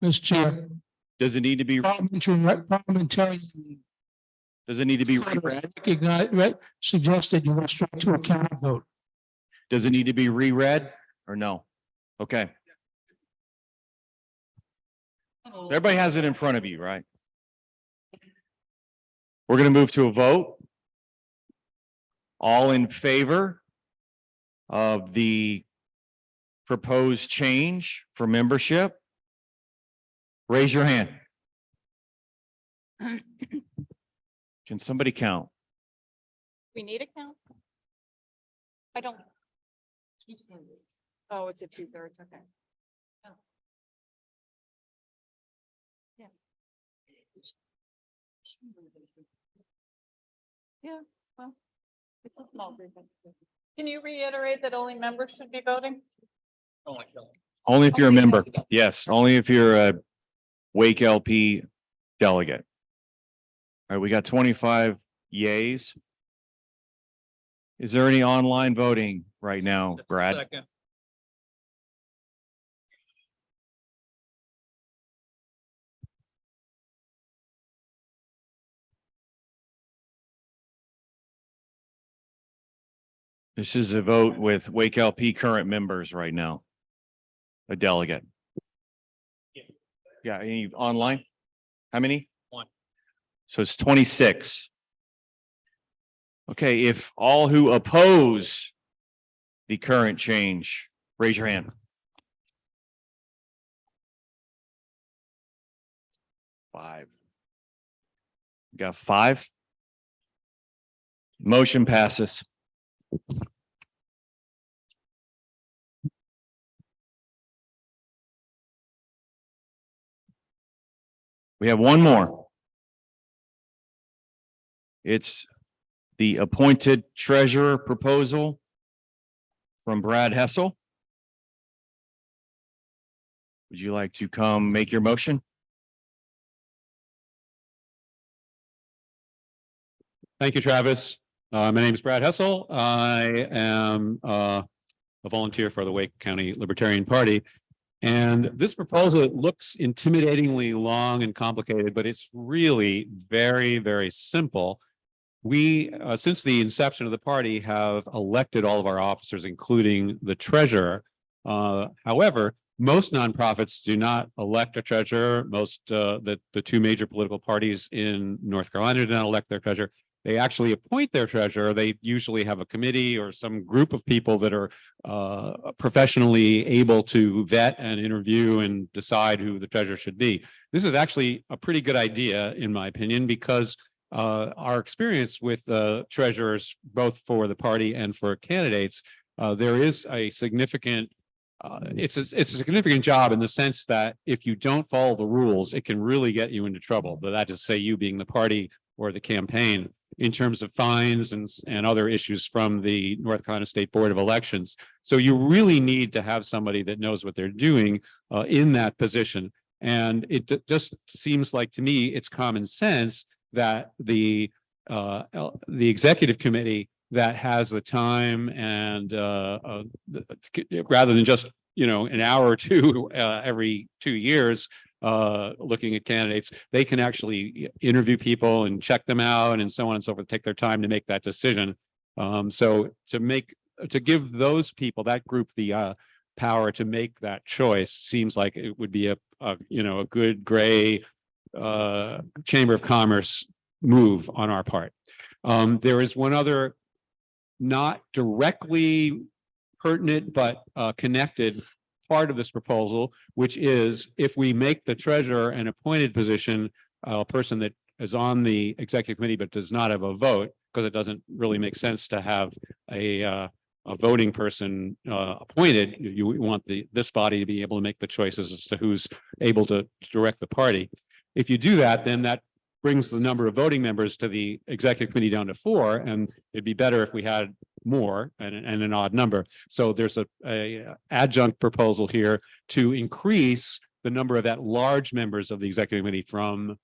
Mr. Chair, does it need to be, parliamentary does it need to be reread? suggested you go straight to a count vote. Does it need to be reread or no? Okay. Everybody has it in front of you, right? We're going to move to a vote. All in favor of the proposed change for membership? Raise your hand. Can somebody count? We need a count? I don't. Oh, it's a 2/3, okay. Oh. Yeah. Yeah, well, it's a small group. Can you reiterate that only members should be voting? Only if you're a member. Yes, only if you're a WakeLP delegate. All right, we got 25 yays. Is there any online voting right now, Brad? This is a vote with WakeLP current members right now. A delegate. Yeah, any online? How many? One. So it's 26. Okay, if all who oppose the current change, raise your hand. 5. Got 5. Motion passes. We have one more. It's the appointed treasurer proposal from Brad Hessel. Would you like to come make your motion? Thank you, Travis. My name is Brad Hessel. I am a volunteer for the Wake County Libertarian Party. And this proposal looks intimidatingly long and complicated, but it's really very, very simple. We, since the inception of the party, have elected all of our officers, including the treasurer. However, most nonprofits do not elect a treasurer. Most the two major political parties in North Carolina do not elect their treasurer. They actually appoint their treasurer. They usually have a committee or some group of people that are professionally able to vet and interview and decide who the treasurer should be. This is actually a pretty good idea, in my opinion, because our experience with treasurers, both for the party and for candidates, there is a significant it's a significant job in the sense that if you don't follow the rules, it can really get you into trouble. But that is to say, you being the party or the campaign, in terms of fines and other issues from the North Carolina State Board of Elections. So you really need to have somebody that knows what they're doing in that position. And it just seems like, to me, it's common sense that the executive committee that has the time and rather than just, an hour or two every 2 years, looking at candidates, they can actually interview people and check them out and so on and so forth, take their time to make that decision. So to give those people, that group, the power to make that choice seems like it would be a good gray Chamber of Commerce move on our part. There is one other not directly pertinent but connected part of this proposal, which is if we make the treasurer an appointed position, a person that is on the executive committee but does not have a vote, because it doesn't really make sense to have a voting person appointed. You want this body to be able to make the choices as to who's able to direct the party. If you do that, then that brings the number of voting members to the executive committee down to 4, and it'd be better if we had more and an odd number. So there's a adjunct proposal here to increase the number of at-large members of the executive committee from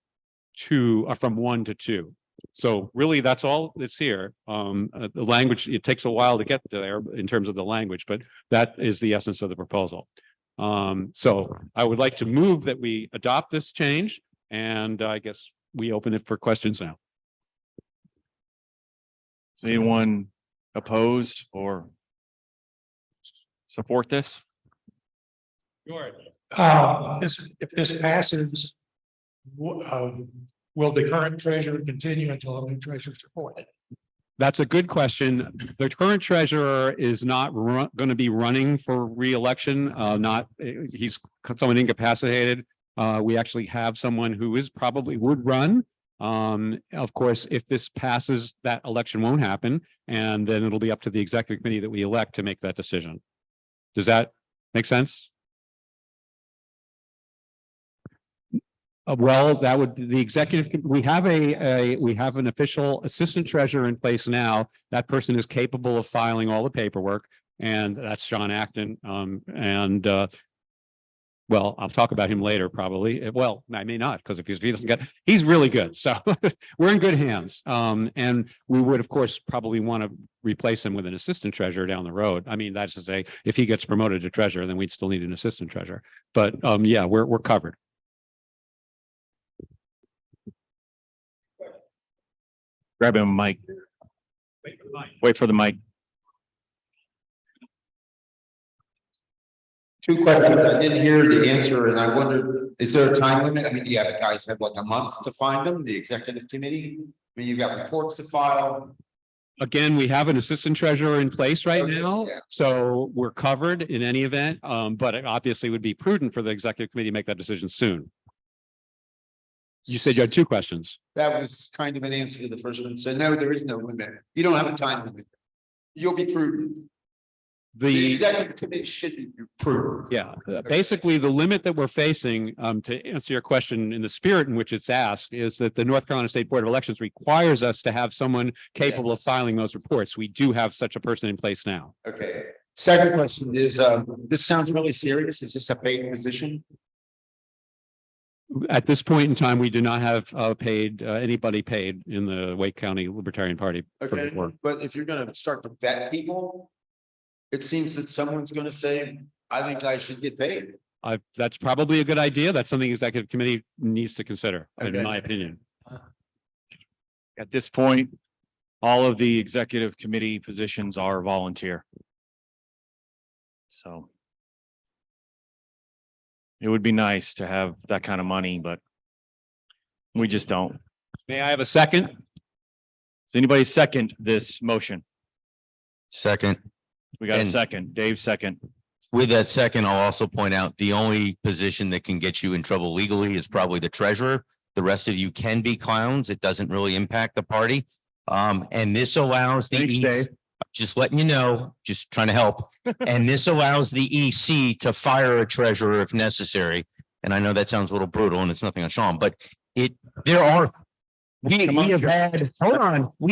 1 to 2. So really, that's all that's here. The language, it takes a while to get there in terms of the language, but that is the essence of the proposal. So I would like to move that we adopt this change, and I guess we open it for questions now. Does anyone oppose or support this? If this passes, will the current treasurer continue until a new treasurer is appointed? That's a good question. The current treasurer is not going to be running for re-election. He's someone incapacitated. We actually have someone who would run. Of course, if this passes, that election won't happen, and then it'll be up to the executive committee that we elect to make that decision. Does that make sense? Well, that would the executive. We have an official assistant treasurer in place now. That person is capable of filing all the paperwork, and that's John Acton. Well, I'll talk about him later, probably. Well, I may not, because if he doesn't get, he's really good. So we're in good hands. And we would, of course, probably want to replace him with an assistant treasurer down the road. I mean, that's to say, if he gets promoted to treasurer, then we'd still need an assistant treasurer. But yeah, we're covered. Grab him a mic. Wait for the mic. Two questions. I didn't hear the answer, and I wondered, is there a time limit? I mean, do you have guys have like a month to find them, the executive committee? I mean, you've got reports to file. Again, we have an assistant treasurer in place right Okay, now, yeah. so we're covered in any event. But it obviously would be prudent for the executive committee to make that decision soon. You said you had 2 questions. That was kind of an answer to the first one. So no, there is no limit. You don't have a time limit. You'll be prudent. The executive committee should be prudent. Yeah, basically the limit that we're facing, to answer your question in the spirit in which it's asked, is that the North Carolina State Board of Elections requires us to have someone capable of filing those reports. We do have such a person in place now. Okay. Second question is, this sounds really serious. Is this a paid position? At this point in time, we do not have anybody paid in the Wake County Libertarian Party. Okay, but if you're going to start to vet people, it seems that someone's going to say, I think I should get paid. That's probably a good idea. That's something the executive committee needs to consider, Okay. in my opinion. At this point, all of the executive committee positions are volunteer. So it would be nice to have that kind of money, but we just don't. May I have a second? Does anybody second this motion? Second. We got a And- second. Dave, second. With that second, I'll also point out the only position that can get you in trouble legally is probably the treasurer. The rest of you can be clowns. It doesn't really impact the party. And this allows the Thanks, Dave. just letting you know, just trying to help. And this allows the EC to fire a treasurer if necessary. And I know that sounds a little brutal and it's nothing on Sean, but we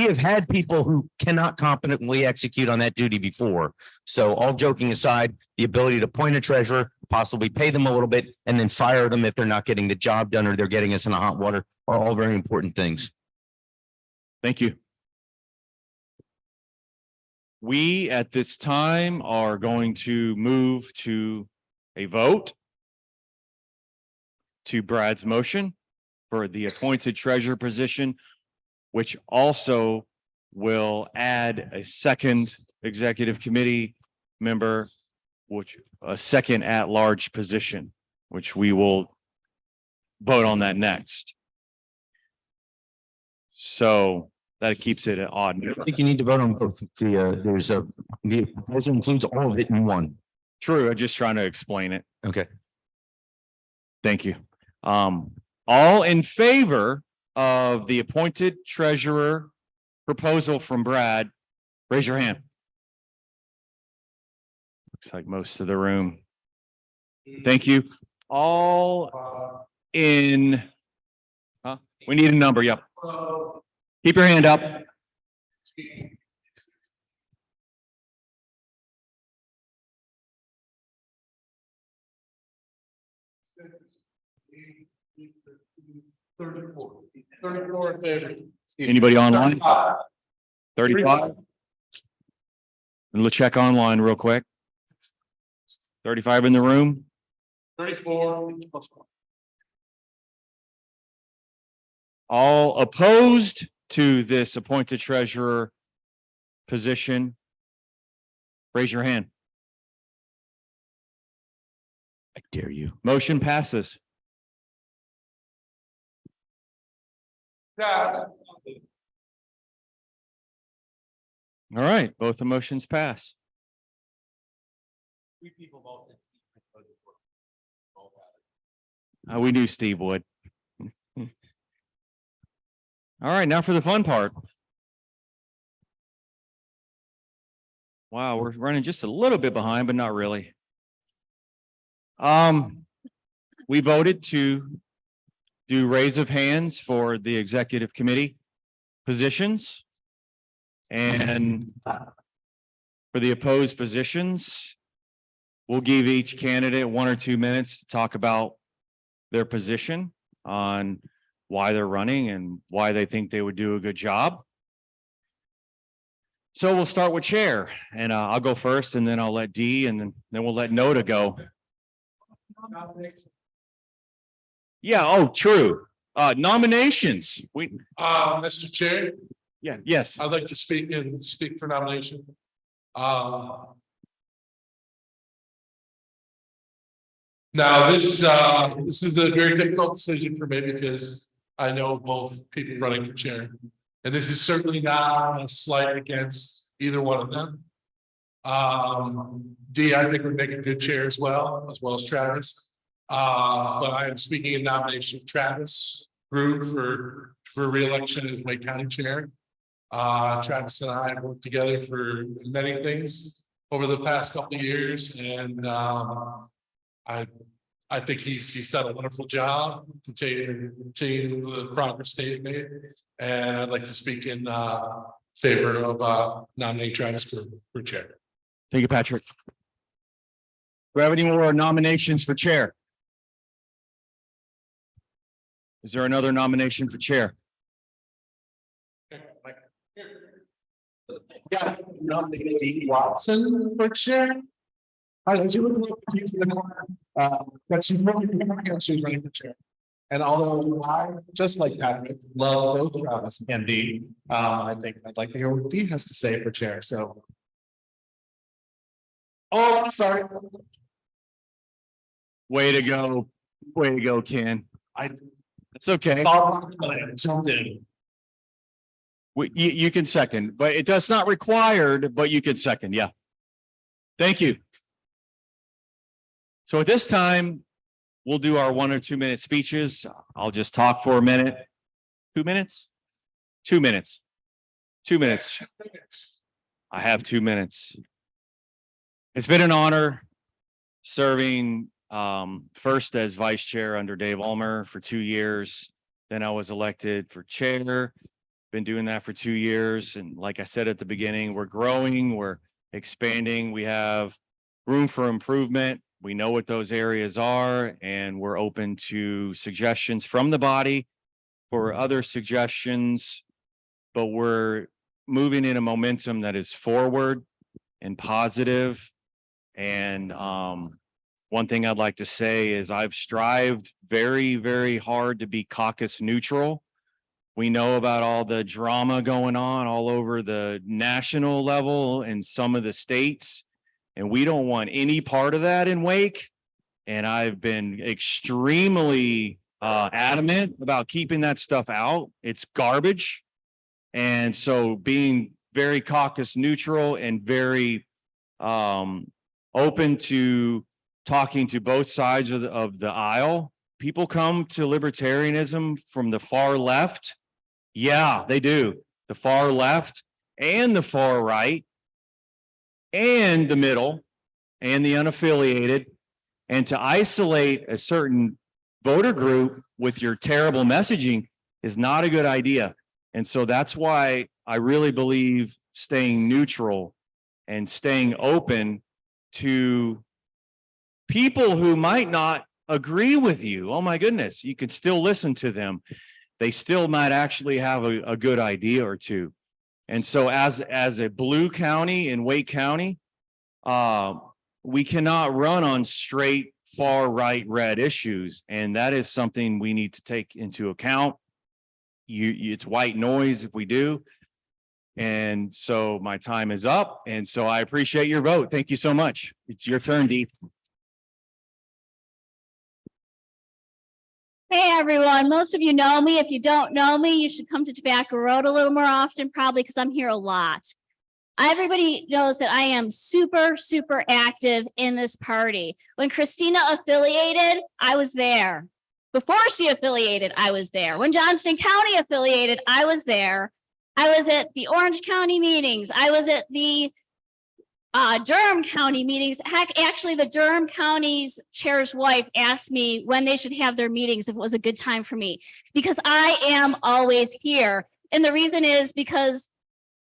have had people who cannot competently execute on that duty before. So all joking aside, the ability to appoint a treasurer, possibly pay them a little bit, and then fire them if they're not getting the job done or they're getting us in a hot water are all very important things. Thank you. We at this time are going to move to a vote. to Brad's motion for the appointed treasurer position, which also will add a second executive committee member, which a second at-large position, which we will vote on that next. So that keeps it odd. I think you need to vote on both. The proposal includes all of it in one. True, I'm just trying to explain it. Okay. Thank you. All in favor of the appointed treasurer proposal from Brad, raise your hand. Looks like most of the room. Thank you. All in, we need a number, yep. Keep your hand up. Thirty-four in favor. Anybody online? 35? And let's check online real quick. 35 in the room. 34. All opposed to this appointed treasurer position? Raise your hand. I dare you. Motion passes. Yeah. All right, both the motions pass. We knew Steve would. All right, now for the fun part. Wow, we're running just a little bit behind, but not really. We voted to do raise of hands for the executive committee positions. And for the opposed positions, we'll give each candidate 1 or 2 minutes to talk about their position on why they're running and why they think they would do a good job. So we'll start with chair, and I'll go first, and then I'll let Dee, and then we'll let Noda go. Yeah, oh, true. Nominations. Mr. Chair, Yeah, yes. I'd like to speak for nomination. Now, this is a very difficult decision for me because I know both people running for chair. And this is certainly not a slight against either one of them. Dee, I think would make a good chair as well as Travis. But I am speaking in nomination of Travis Groo for re-election as Wake County Chair. Travis and I have worked together for many things over the past couple of years, and I think he's done a wonderful job continuing the progress they've made, and I'd like to speak in favor of nominating Travis for chair. Thank you, Patrick. Do we have any more nominations for chair? Is there another nomination for chair? Yeah, nominated Dee Watson for chair. I was a little confused in the corner, but she's running for chair. And although I, just like Patrick, love both Travis and Dee, I think I'd like to hear what Dee has to say for chair, so. Oh, I'm sorry. Way to go, Ken. It's okay. Jumped in. You can second, but it's not required, but you can second, yeah. Thank you. So at this time, we'll do our 1 or 2 minute speeches. I'll just talk for a minute. 2 minutes? 2 minutes. 2 minutes. I have 2 minutes. It's been an honor serving first as vice chair under Dave Ulmer for 2 years. Then I was elected for chair. Been doing that for 2 years. And like I said at the beginning, we're growing, we're expanding. We have room for improvement. We know what those areas are, and we're open to suggestions from the body for other suggestions, but we're moving in a momentum that is forward and positive. And one thing I'd like to say is I've strived very, very hard to be caucus neutral. We know about all the drama going on all over the national level and some of the states, and we don't want any part of that in Wake. And I've been extremely adamant about keeping that stuff out. It's garbage. And so being very caucus neutral and very open to talking to both sides of the aisle. People come to libertarianism from the far left. Yeah, they do. The far left and the far right and the middle and the unaffiliated. And to isolate a certain voter group with your terrible messaging is not a good idea. And so that's why I really believe staying neutral and staying open to people who might not agree with you. Oh my goodness, you could still listen to them. They still might actually have a good idea or two. And so as a blue county in Wake County, we cannot run on straight far right red issues. And that is something we need to take into account. It's white noise if we do. And so my time is up. And so I appreciate your vote. Thank you so much. It's your turn, Dee. Hey, everyone. Most of you know me. If you don't know me, you should come to Tobacco Road a little more often, probably because I'm here a lot. Everybody knows that I am super, super active in this party. When Christina affiliated, I was there. Before she affiliated, I was there. When Johnston County affiliated, I was there. I was at the Orange County meetings. I was at the Durham County meetings. Heck, actually, the Durham County's chair's wife asked me when they should have their meetings, if it was a good time for me, because I am always here. And the reason is because,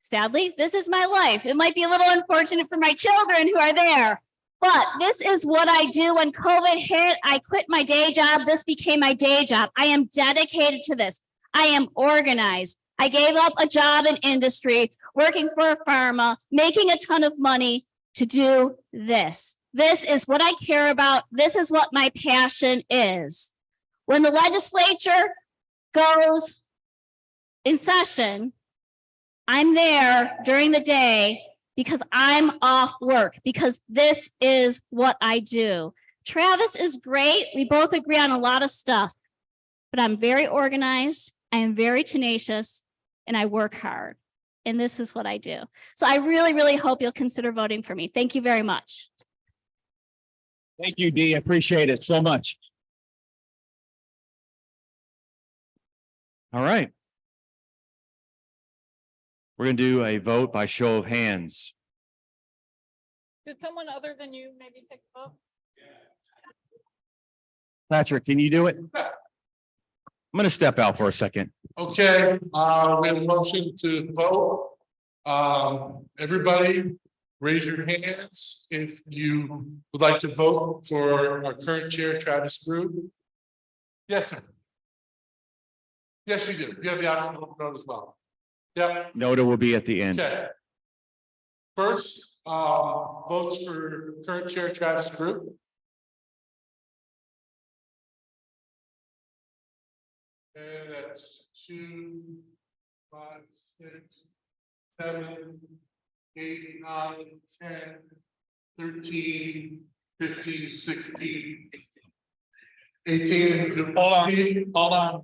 sadly, this is my life. It might be a little unfortunate for my children who are there, but this is what I do. When COVID hit, I quit my day job. This became my day job. I am dedicated to this. I am organized. I gave up a job in industry, working for a pharma, making a ton of money to do this. This is what I care about. This is what my passion is. When the legislature goes in session, I'm there during the day because I'm off work, because this is what I do. Travis is great. We both agree on a lot of stuff, but I'm very organized. I am very tenacious and I work hard. And this is what I do. So I really, really hope you'll consider voting for me. Thank you very much. Thank you, Dee. I appreciate it so much. All right. We're going to do a vote by show of hands. Could someone other than you maybe take the vote? Patrick, can you do it? I'm going to step out for a second. Okay, we have a motion to vote. Everybody, raise your hands if you would like to vote for our current chair, Travis Groo. Yes, sir. Yes, you do. You have the option to vote as well. Yep. Nota will be at the end. Okay. First, votes for current chair, Travis Groo. And that's 2, 5, 6, 7, 8, 9, 10, 13, 15, 16, 18. Hold on.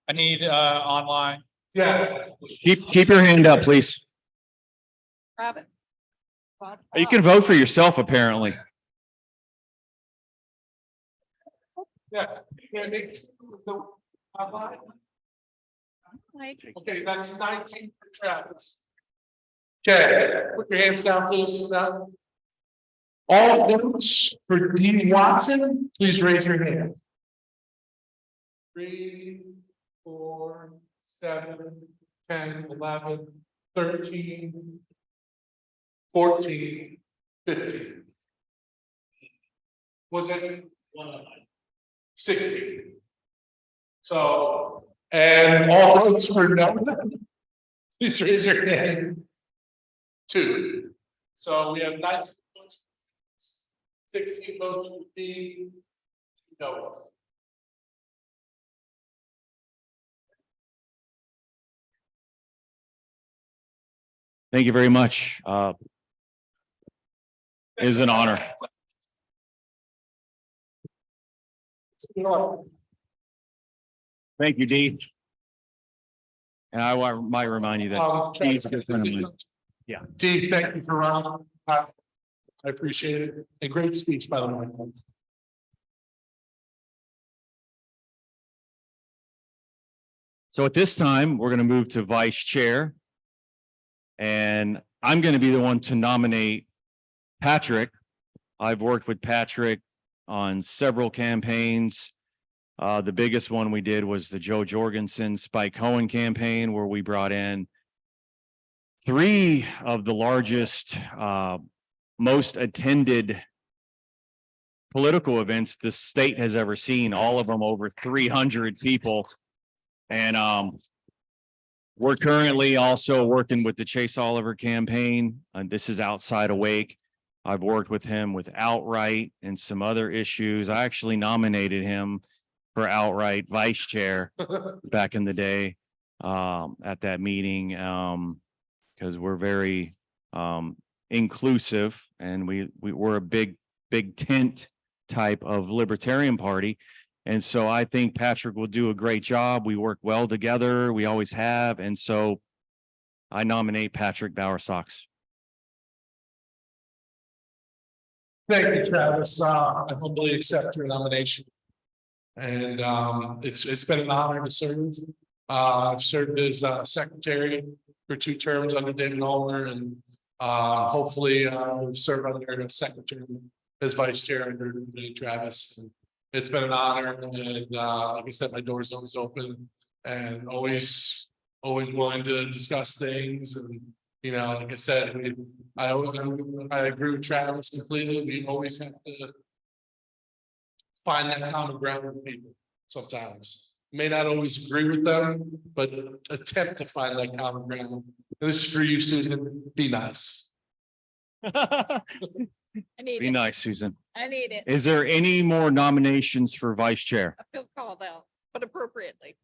I need online. Yeah. Keep your hand up, please. Rabbit. You can vote for yourself, apparently. Yes. Okay, that's 19 for Travis. Okay, put your hands down, please. Now, all votes for Dee Watson, please raise your hand. 3, 4, 7, 10, 11, 13, 14, 15. Was it 60? So, and all votes for no. Please raise your hand. 2. So we have 19 votes 16 votes for D. No. Thank you very much. It is an honor. Thank you, Dee. And might remind you that Dee's a good friend of mine. Yeah. Dee, thank you for running. I appreciate it. A great speech, by the way. So at this time, we're going to move to vice chair. And I'm going to be the one to nominate Patrick. I've worked with Patrick on several campaigns. The biggest one we did was the Joe Jorgensen Spike Cohen campaign, where we brought in 3 of the largest, most attended political events the state has ever seen, all of them over 300 people. And we're currently also working with the Chase Oliver campaign. This is outside of Wake. I've worked with him with outright and some other issues. I actually nominated him for outright vice chair back in the day at that meeting because we're very inclusive and we're a big tent type of Libertarian party. And so I think Patrick will do a great job. We work well together. We always have. And so I nominate Patrick Bowersox. Thank you, Travis. I humbly accept your nomination. And it's been an honor to serve. I've served as secretary for 2 terms under David Ulmer, and hopefully I'll serve under secretary as vice chair under Travis. And it's been an honor, and like I said, my door is always open and always willing to discuss things. And you know, like I said, I agree with Travis completely. We always have to find that common ground with people. Sometimes may not always agree with them, but attempt to find that common ground. And this is for you, Susan. Be nice. Be nice, Susan. I need it. Is there any more nominations for vice chair? I feel called out, but appropriately.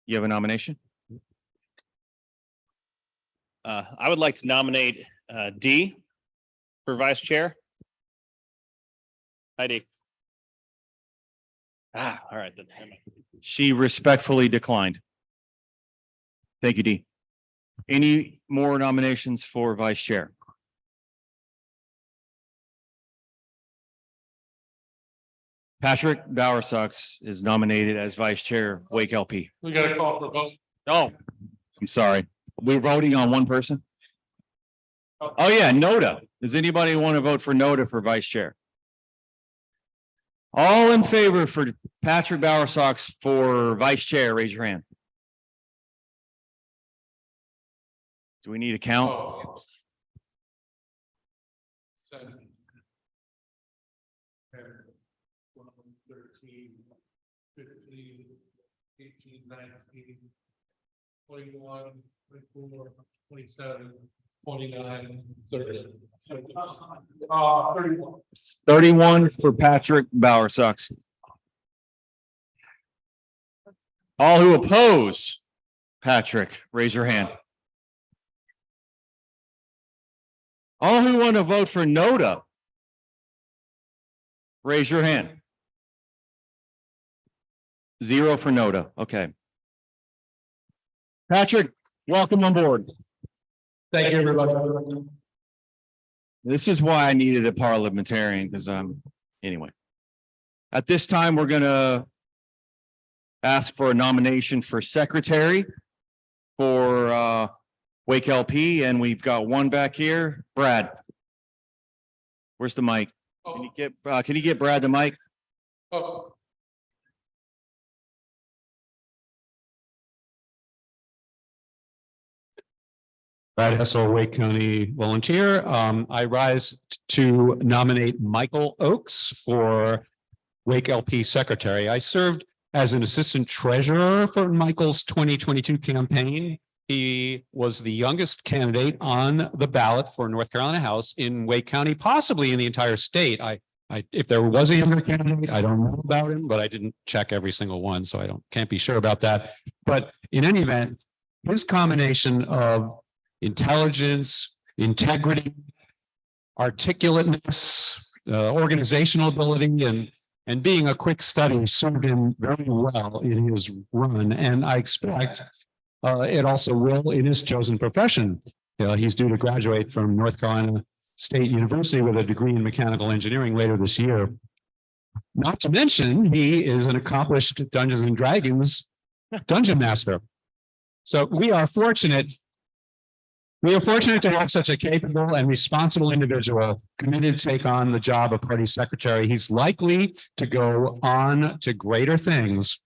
You have a nomination? I would like to nominate Dee for vice chair. Hi, Dee. All right. Then. She respectfully declined. Thank you, Dee. Any more nominations for vice chair? Patrick Bowersox is nominated as vice chair, WakeLP. We got a call for a vote. Oh, I'm sorry. We're voting on one person? Oh, yeah, Noda. Does anybody want to vote for Noda for vice chair? All in favor for Patrick Bowersox for vice chair, raise your hand. Do we need a count? Oh. 7, 10, 12, 13, 15, 18, 19, 21, 24, 27, 29, 30. 31. 31 for Patrick Bowersox. All who oppose Patrick, raise your hand. All who want to vote for Noda, raise your hand. 0 for Noda. Okay. Patrick, welcome on board. Thank you, everybody. This is why I needed a parliamentarian, because anyway. At this time, we're gonna ask for a nomination for secretary for WakeLP, and we've got one back here. Brad. Where's the mic? Can you get Brad the mic? Oh. Brad Hessel, Wake County volunteer. I rise to nominate Michael Oakes for WakeLP secretary. I served as an assistant treasurer for Michael's 2022 campaign. He was the youngest candidate on the ballot for North Carolina House in Wake County, possibly in the entire state. If there was a younger candidate, I don't know about him, but I didn't check every single one, so can't be sure about that. But in any event, his combination of intelligence, integrity, articulateness, organizational ability, and being a quick study served him very well in his run. And I expect it also will in his chosen profession. He's due to graduate from North Carolina State University with a degree in mechanical engineering later this year. Not to mention, he is an accomplished Dungeons and Dragons dungeon master. So we are fortunate to have such a capable and responsible individual committed to take on the job of party secretary. He's likely to go on to greater things.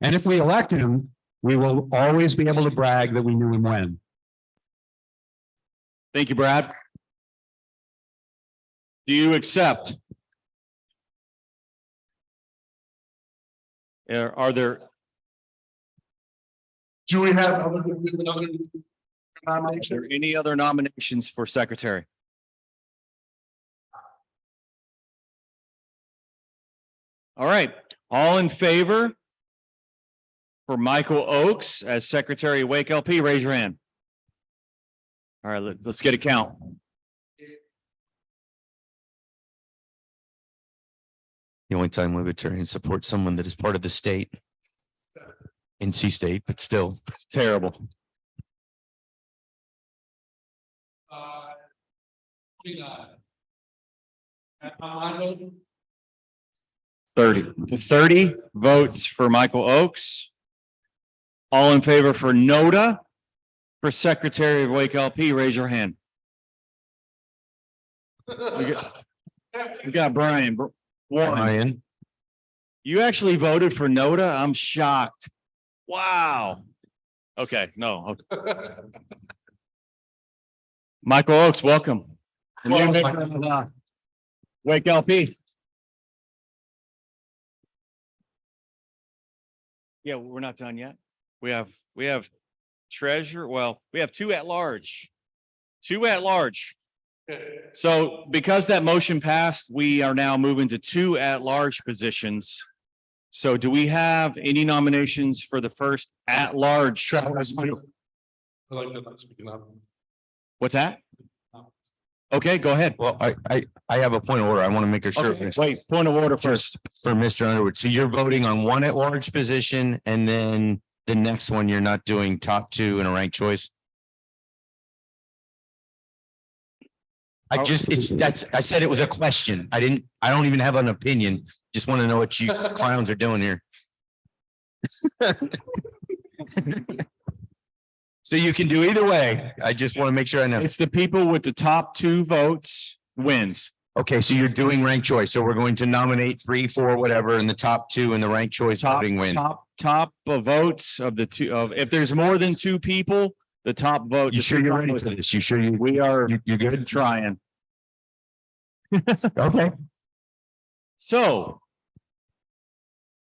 And if we elect him, we will always be able to brag that we knew him when. Thank you, Brad. Do you accept? Are there? Do we have other Are there nominations? any other nominations for secretary? All right, all in favor for Michael Oakes as secretary of WakeLP, raise your hand. All right, let's get a count. The only time Libertarians support someone that is part of the state. NC State, but still. It's terrible. 29. And I vote 30. 30 votes for Michael Oakes. All in favor for Noda for secretary of WakeLP, raise your hand. We got Brian. Warren, Ryan, you actually voted for Noda? I'm shocked. Wow. Okay, no. Okay. Michael Oakes, welcome. And you're member of, WakeLP. Yeah, we're not done yet. We have treasurer. Well, we have two at large. So because that motion passed, we are now moving to two at-large positions. So do we have any nominations for the first at-large? Travis. I like that. Speaking of. What's that? Okay, go ahead. well, I have a point of order. I want to make sure. Okay, wait, point of order first. For Mr. Underwood. So you're voting on one at-large position and then the next one, you're not doing top two in a ranked choice? I said it was a question. I don't even have an opinion. Just want to know what you clowns are doing here. So you can do either way. I just want to make sure I know. It's the people with the top two votes wins. Okay, so you're doing ranked choice. So we're going to nominate 3, 4, whatever, and the top two in the ranked choice voting win. Top of votes of the two of, if there's more than two people, the top vote. You sure you're ready for this? You sure We are. you're good? Trying. Okay. So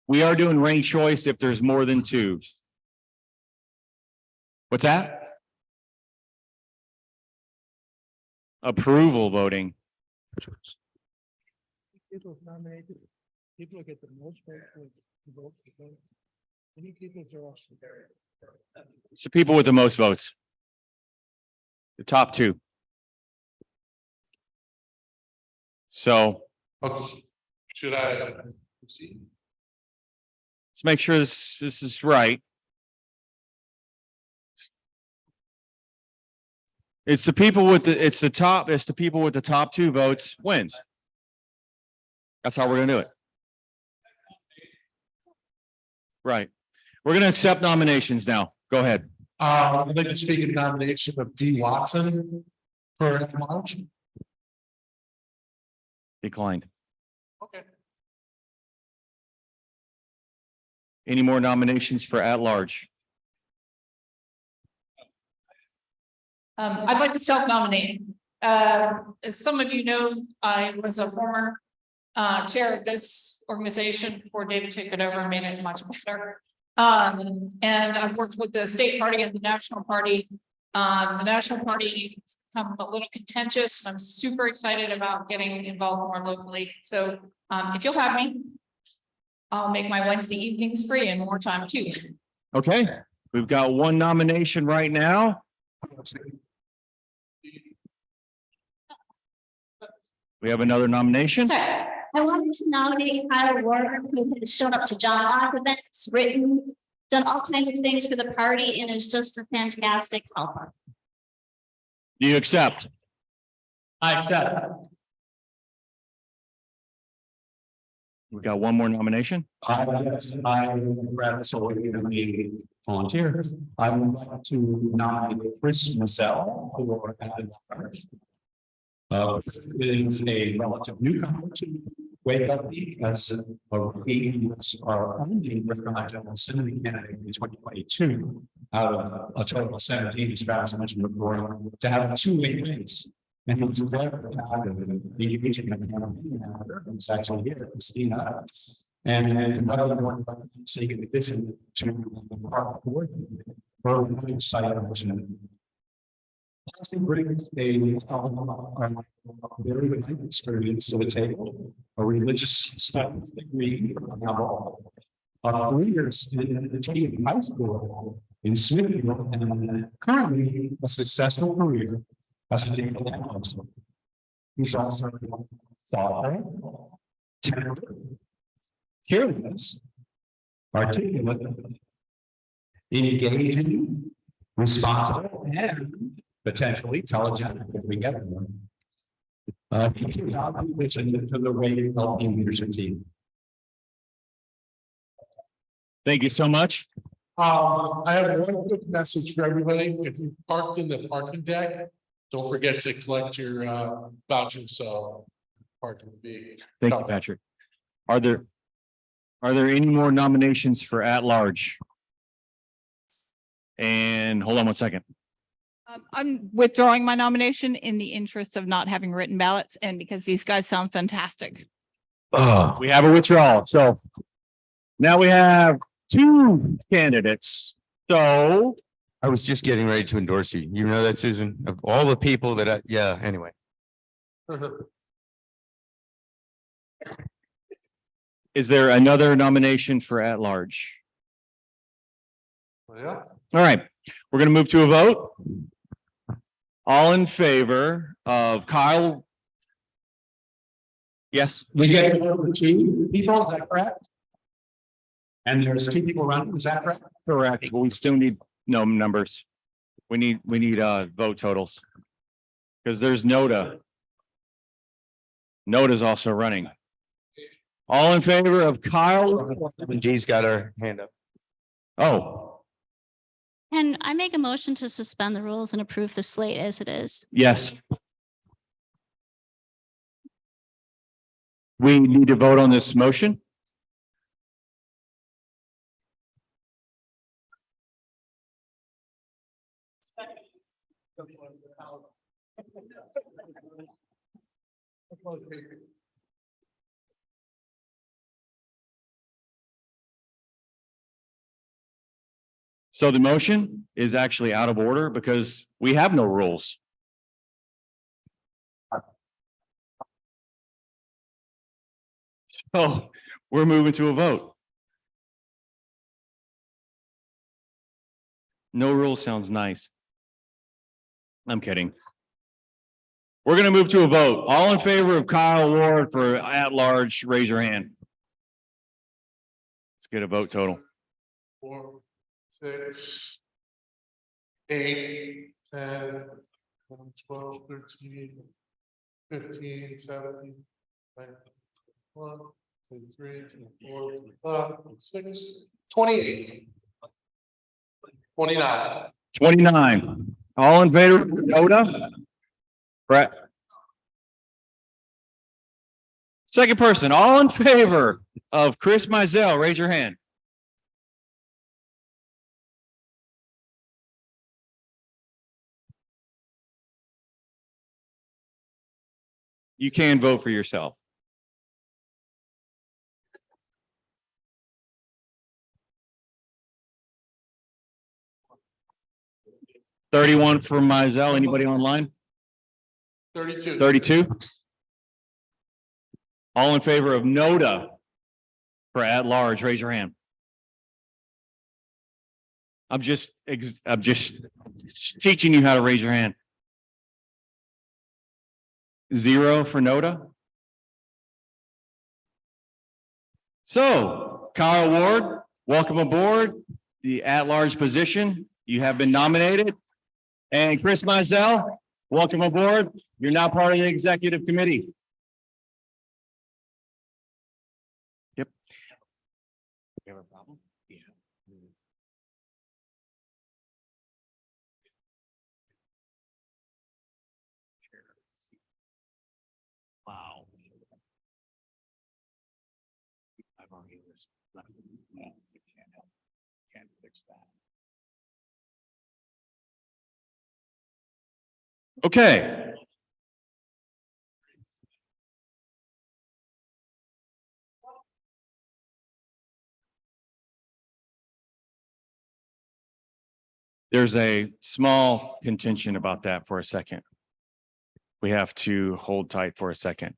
we are doing ranked choice if there's more than two. What's that? Approval voting. People nominated, people get the most votes. Any people are also there. It's the people with the most votes. The top two. So Okay. Should I proceed? let's make sure this is right. It's the people with the people with the top two votes wins. That's how we're gonna do it. Right. We're gonna accept nominations now. Go ahead. I'd like to speak in nomination of D. Watson for at-large. Declined. Okay. Any more nominations for at-large? I'd like to self-nominate. As some of you know, I was a former chair of this organization before David took it over and made it much better. And I've worked with the state party and the national party. The national party has become a little contentious, and I'm super excited about getting involved more locally. So, if you'll have me, I'll make my Wednesday evenings free and more time too. Okay, we've got one nomination right now. We have another nomination. Sorry, I wanted to nominate Kyle Ward, who has shown up to John Locke events, written, done all kinds of things for the party, and is just a fantastic helper. Do you accept? I accept. We got one more nomination. Yes, I volunteer. I would like to nominate Chris Mazzell for added large. Is a relative newcomer to WakeLP as he was our only referendum assembly candidate in 2022 out of a total of 17, as Travis mentioned before, to have a two-way race. And he was very proud of the engaging of the campaign. It's actually here, Christina. And another one, saying in addition to the park board, for the site motion. Brings a very good experience to the table, a religious studies degree, a 3 years in high school in Smithfield, and currently a successful career as a data analyst. He's also thoughtful, tender, curious, articulate, engaging, responsible, and potentially intelligent if we get them. Teaching our vision to the WakeLP leadership team. Thank you so much. I have one quick message for everybody. If you parked in the parking deck, don't forget to collect your vouchers, so parking will be. Thank you, Patrick. Are there any more nominations for at-large? And hold on one second. I'm withdrawing my nomination in the interest of not having written ballots and because these guys sound fantastic. We have a withdrawal. So now we have 2 candidates. So I was just getting ready to endorse you. You know that, Susan? Of all the people that yeah, anyway. is there another nomination for at-large? Yeah. All right, we're going to move to a vote. All in favor of Kyle? Yes. We get over 2 people, is that correct? And there's 2 people running, is that correct? Correct, but we still need numbers. We need vote totals. Because there's Noda. Noda's also running. All in favor of Kyle? G's got her hand up. Oh, And I make a motion to suspend the rules and approve the slate as it is. yes. We need to vote on this motion. So the motion is actually out of order because we have no rules. So we're moving to a vote. No rule sounds nice. I'm kidding. We're going to move to a vote. All in favor of Kyle Ward for at-large, raise your hand. Let's get a vote total. 4, 6, 8, 10, 11, 12, 13, 15, 17, 1, 2, 3, 4, 5, 6, 28. 29. 29. All in favor of Noda? Brett. Second person, all in favor of Chris Mizell, raise your hand. You can vote for yourself. 31 for Mizell. Anybody online? 32. 32? All in favor of Noda for at large, raise your hand. I'm just teaching you how to raise your hand. 0 for Noda. So, Kyle Ward, welcome aboard the at-large position. You have been nominated. And Chris Mizell, welcome aboard. You're now part of the executive committee. Yep. You have a problem? Yeah. Wow. I've already listed. No, you can't help. Can't fix that. Okay. There's a small contention about that for a second. We have to hold tight for a second.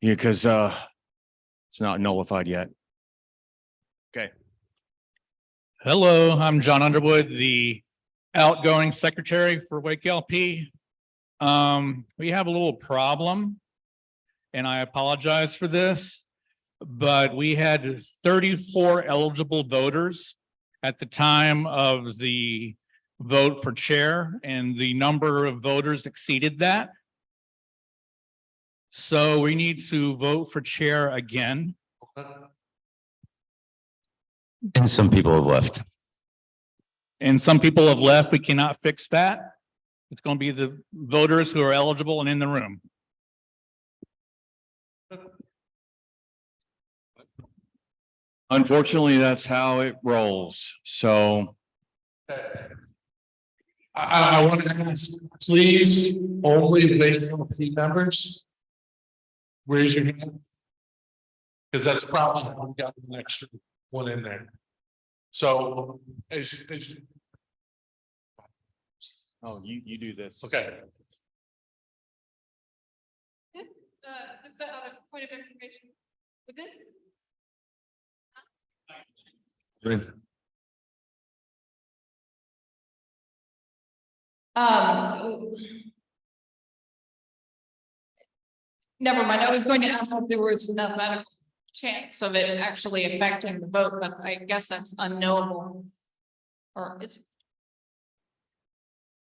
Yeah, because it's not nullified yet. Okay. Hello, I'm John Underwood, the outgoing secretary for WakeLP. We have a little problem, and I apologize for this, but we had 34 eligible voters at the time of the vote for chair, and the number of voters exceeded that. So we need to vote for chair again. And some people have left. And some people have left. We cannot fix that. It's going to be the voters who are eligible and in the room. Unfortunately, that's how it rolls. So I want to ask, please, only WakeLP members. Raise your hand. Because that's probably how we got an extra one in there. So as you. oh, you do this. Okay. Just a point of information. With this, never mind. I was going to ask if there was a mathematical chance of it actually affecting the vote, but I guess that's unknowable. Or it's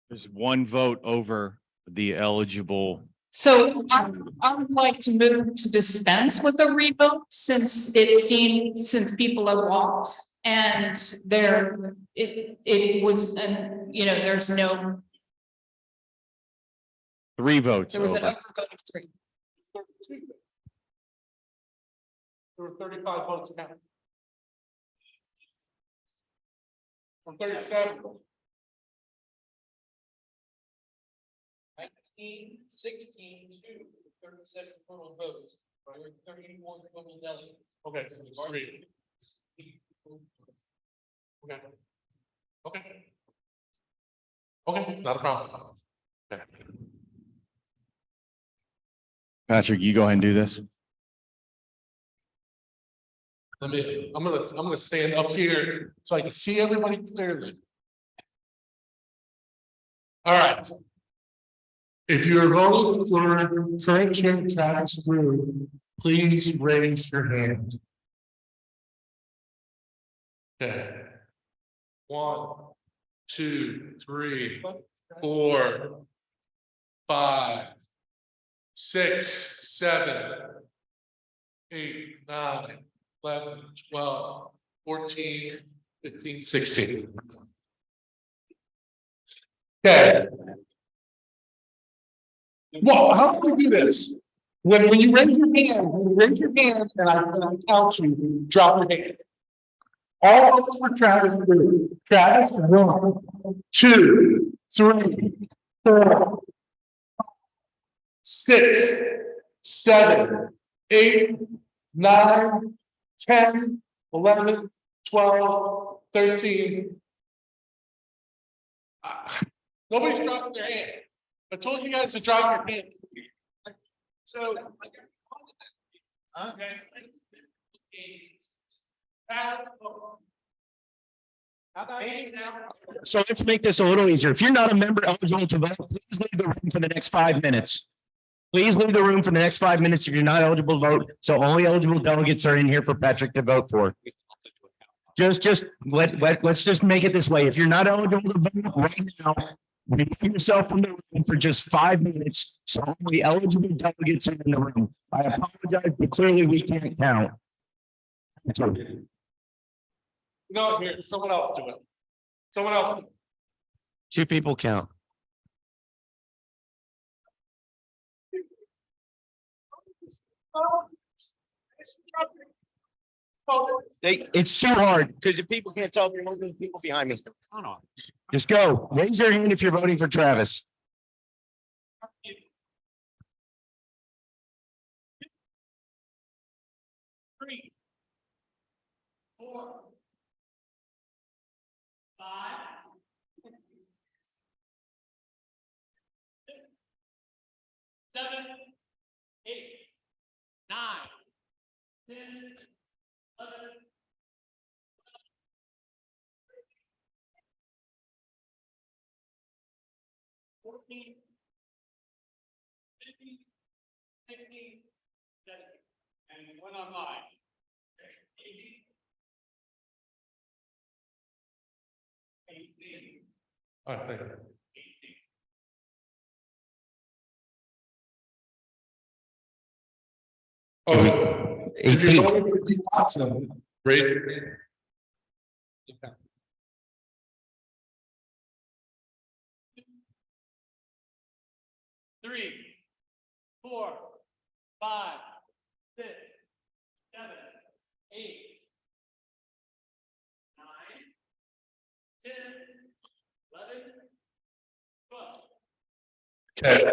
There's one vote over the eligible. so I would like to move to dispense with the revote since people have walked and it was, there's no. 3 votes. There was an over. overvote of 3. There were 35 votes counted. From 37. 19, 16, 2, 37 total votes. There were 31 total delegates. Okay, so there's 3. Okay. Okay. Okay, not a problem. Okay. Patrick, you go ahead and do this. I'm gonna stand up here so I can see everybody clearly. All right. If you're voting for current chair Travis Groo, please raise your hand. Okay. 1, 2, 3, 4, 5, 6, 7, 8, 9, 11, 12, 14, 15, 16. Okay. Well, how do we do this? When you raise your hand, and I count you, drop your hand. All votes for Travis Groo. Travis, 1, 2, 3, 4, 6, 7, 8, 9, 10, 11, 12, 13, Nobody's dropping their hand. I told you guys to drop your hand. So. So let's make this a little easier. If you're not a member eligible to vote, please leave the room for the next 5 minutes. Please leave the room for the next 5 minutes if you're not eligible to vote. So only eligible delegates are in here for Patrick to vote for. Let's just make it this way. If you're not eligible to vote right now, remove yourself from the room for just 5 minutes. So only eligible delegates are in the room. I apologize, but clearly we can't count. No, here, someone else do it. Someone else. 2 people count. It's too hard because if people can't tell, there are people behind me. Just go. Raise your hand if you're voting for Travis. Three, 4, 5, 6, 7, 8, 9, 10, 11, 14, 15, 16, 17, and one online. 18. All right, thank you. 18. Oh, if you're voting for Pete Watson, raise your hand. Okay. 3, 4, 5, 6, 7, 8, 9, 10, 11, 12. Okay,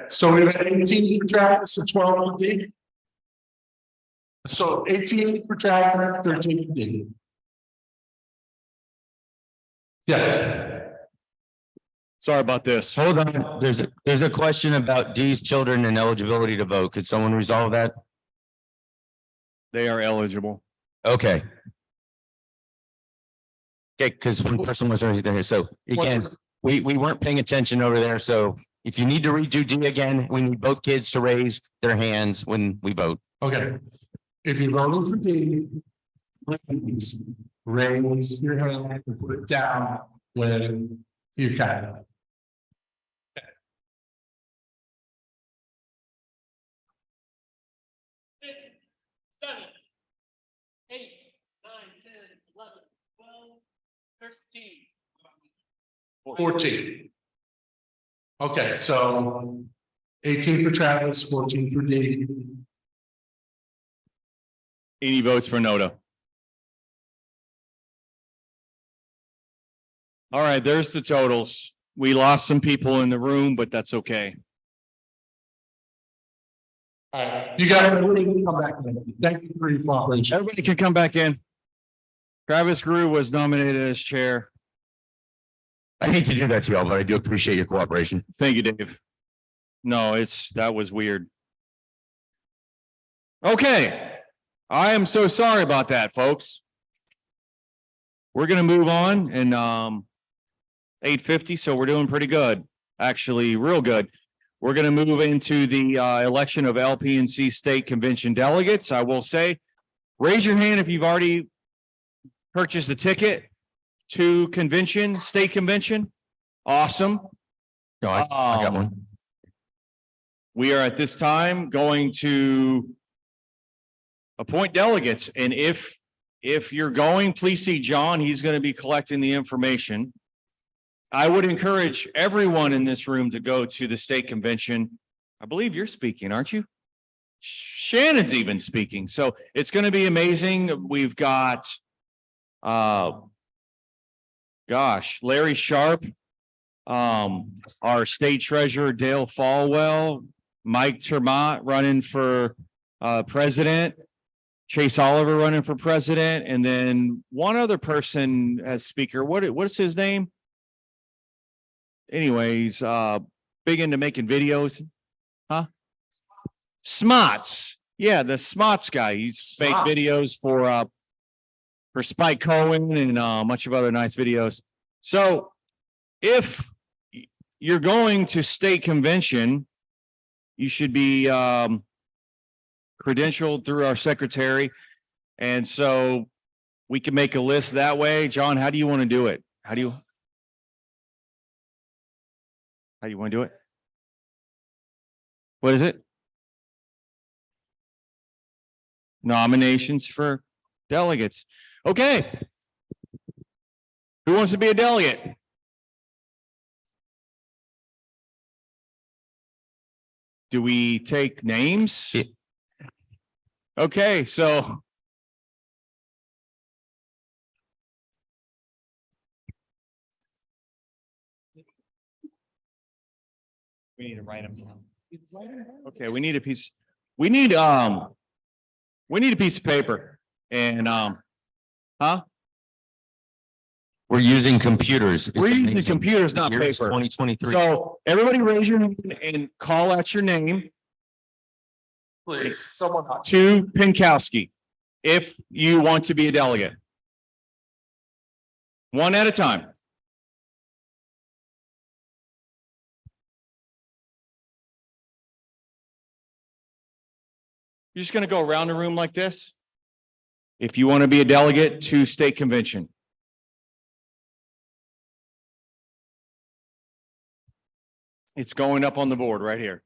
so we've had 18 for Travis and 12 for D. So 18 for Travis, 13 for D. Yes. Sorry about this. Hold on. There's a question about D's children and eligibility to vote. Could someone resolve that? They are eligible. Okay. Okay, because one person was already there. So again, we weren't paying attention over there. So if you need to redo D again, we need both kids to raise their hands when we vote. Okay. If you're voting for D, please raise your hand and put it down when you can. 6, 7, 8, 9, 10, 11, 12, 13, 14. Okay, so 18 for Travis, 14 for D. Any votes for Noda? All right, there's the totals. We lost some people in the room, but that's okay. All right, you got everybody can come back in. Thank you for your cooperation. Everybody can come back in. Travis Groo was nominated as chair. I hate to do that to y'all, but I do appreciate your cooperation. Thank you, Dave. No, that was weird. Okay. I am so sorry about that, folks. We're going to move on and 8:50, so we're doing pretty good. Actually, real good. We're going to move into the election of LPNC State Convention delegates. I will say, raise your hand if you've already purchased a ticket to convention, state convention. Awesome. No, I got one. We are at this time going to appoint delegates. And if you're going, please see John. He's going to be collecting the information. I would encourage everyone in this room to go to the state convention. I believe you're speaking, aren't you? Shannon's even speaking. So it's going to be amazing. We've got, Larry Sharp, our state treasurer, Dale Falwell, Mike Termont running for president, Chase Oliver running for president, and then one other person as speaker. What is his name? anyways, big into making videos. Huh? Smots. Yeah, the Smots guy. He's made videos for Spike Cohen and a bunch of other nice videos. So if you're going to state convention, you should be credentialed through our secretary. And so we can make a list that way. John, how do you want to do it? How do you want to do it? What is it? Nominations for delegates. Okay. Who wants to be a delegate? Do we take names? Yeah. Okay, so we need to write them down. Okay, we need a piece. We need a piece of paper and We're using computers. we're using computers, not paper. 2023. So everybody raise your hand and call out your name Please, someone. to Pinkowski if you want to be a delegate. One at a time. You're just going to go around the room like this. If you want to be a delegate to state convention. It's going up on the board right here.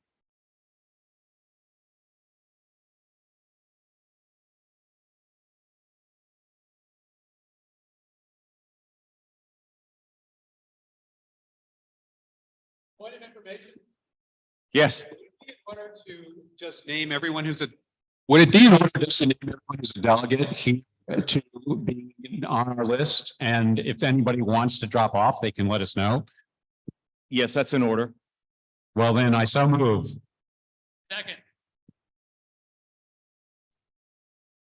Point of information. Yes. In order to just name everyone who's a, would it be in order just to name everyone who's a delegate here to be on our list? And if anybody wants to drop off, they can let us know. Yes, that's in order. Well, then I so move. Second.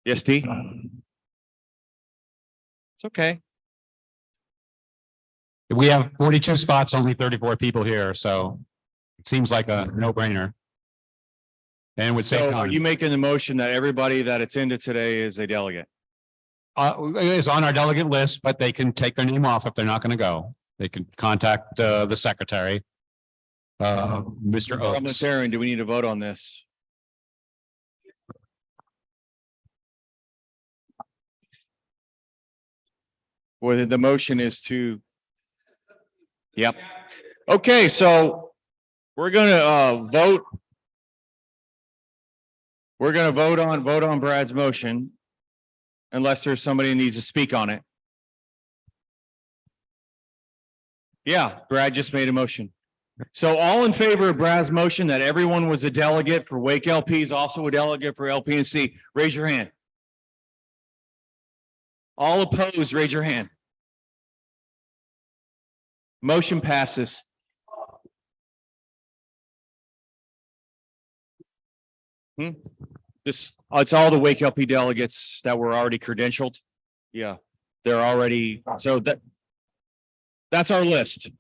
Yes, T. It's okay. We have 42 spots, only 34 people here, so it seems like a no-brainer. And would So save are time. you making the motion that everybody that attended today is a delegate? It is on our delegate list, but they can take their name off if they're not going to go. They can contact the secretary. Mr. Oaks. Parliamentarian, do we need to vote on this? Well, the motion is to. Yep. Okay, so we're gonna vote. We're gonna vote on Brad's motion. Unless there's somebody who needs to speak on it. Yeah, Brad just made a motion. So all in favor of Brad's motion that everyone was a delegate for WakeLP is also a delegate for LPNC, raise your hand. All opposed, raise your hand. Motion passes. This, it's all the WakeLP delegates that were already credentialed. Yeah, they're already, so that's our list.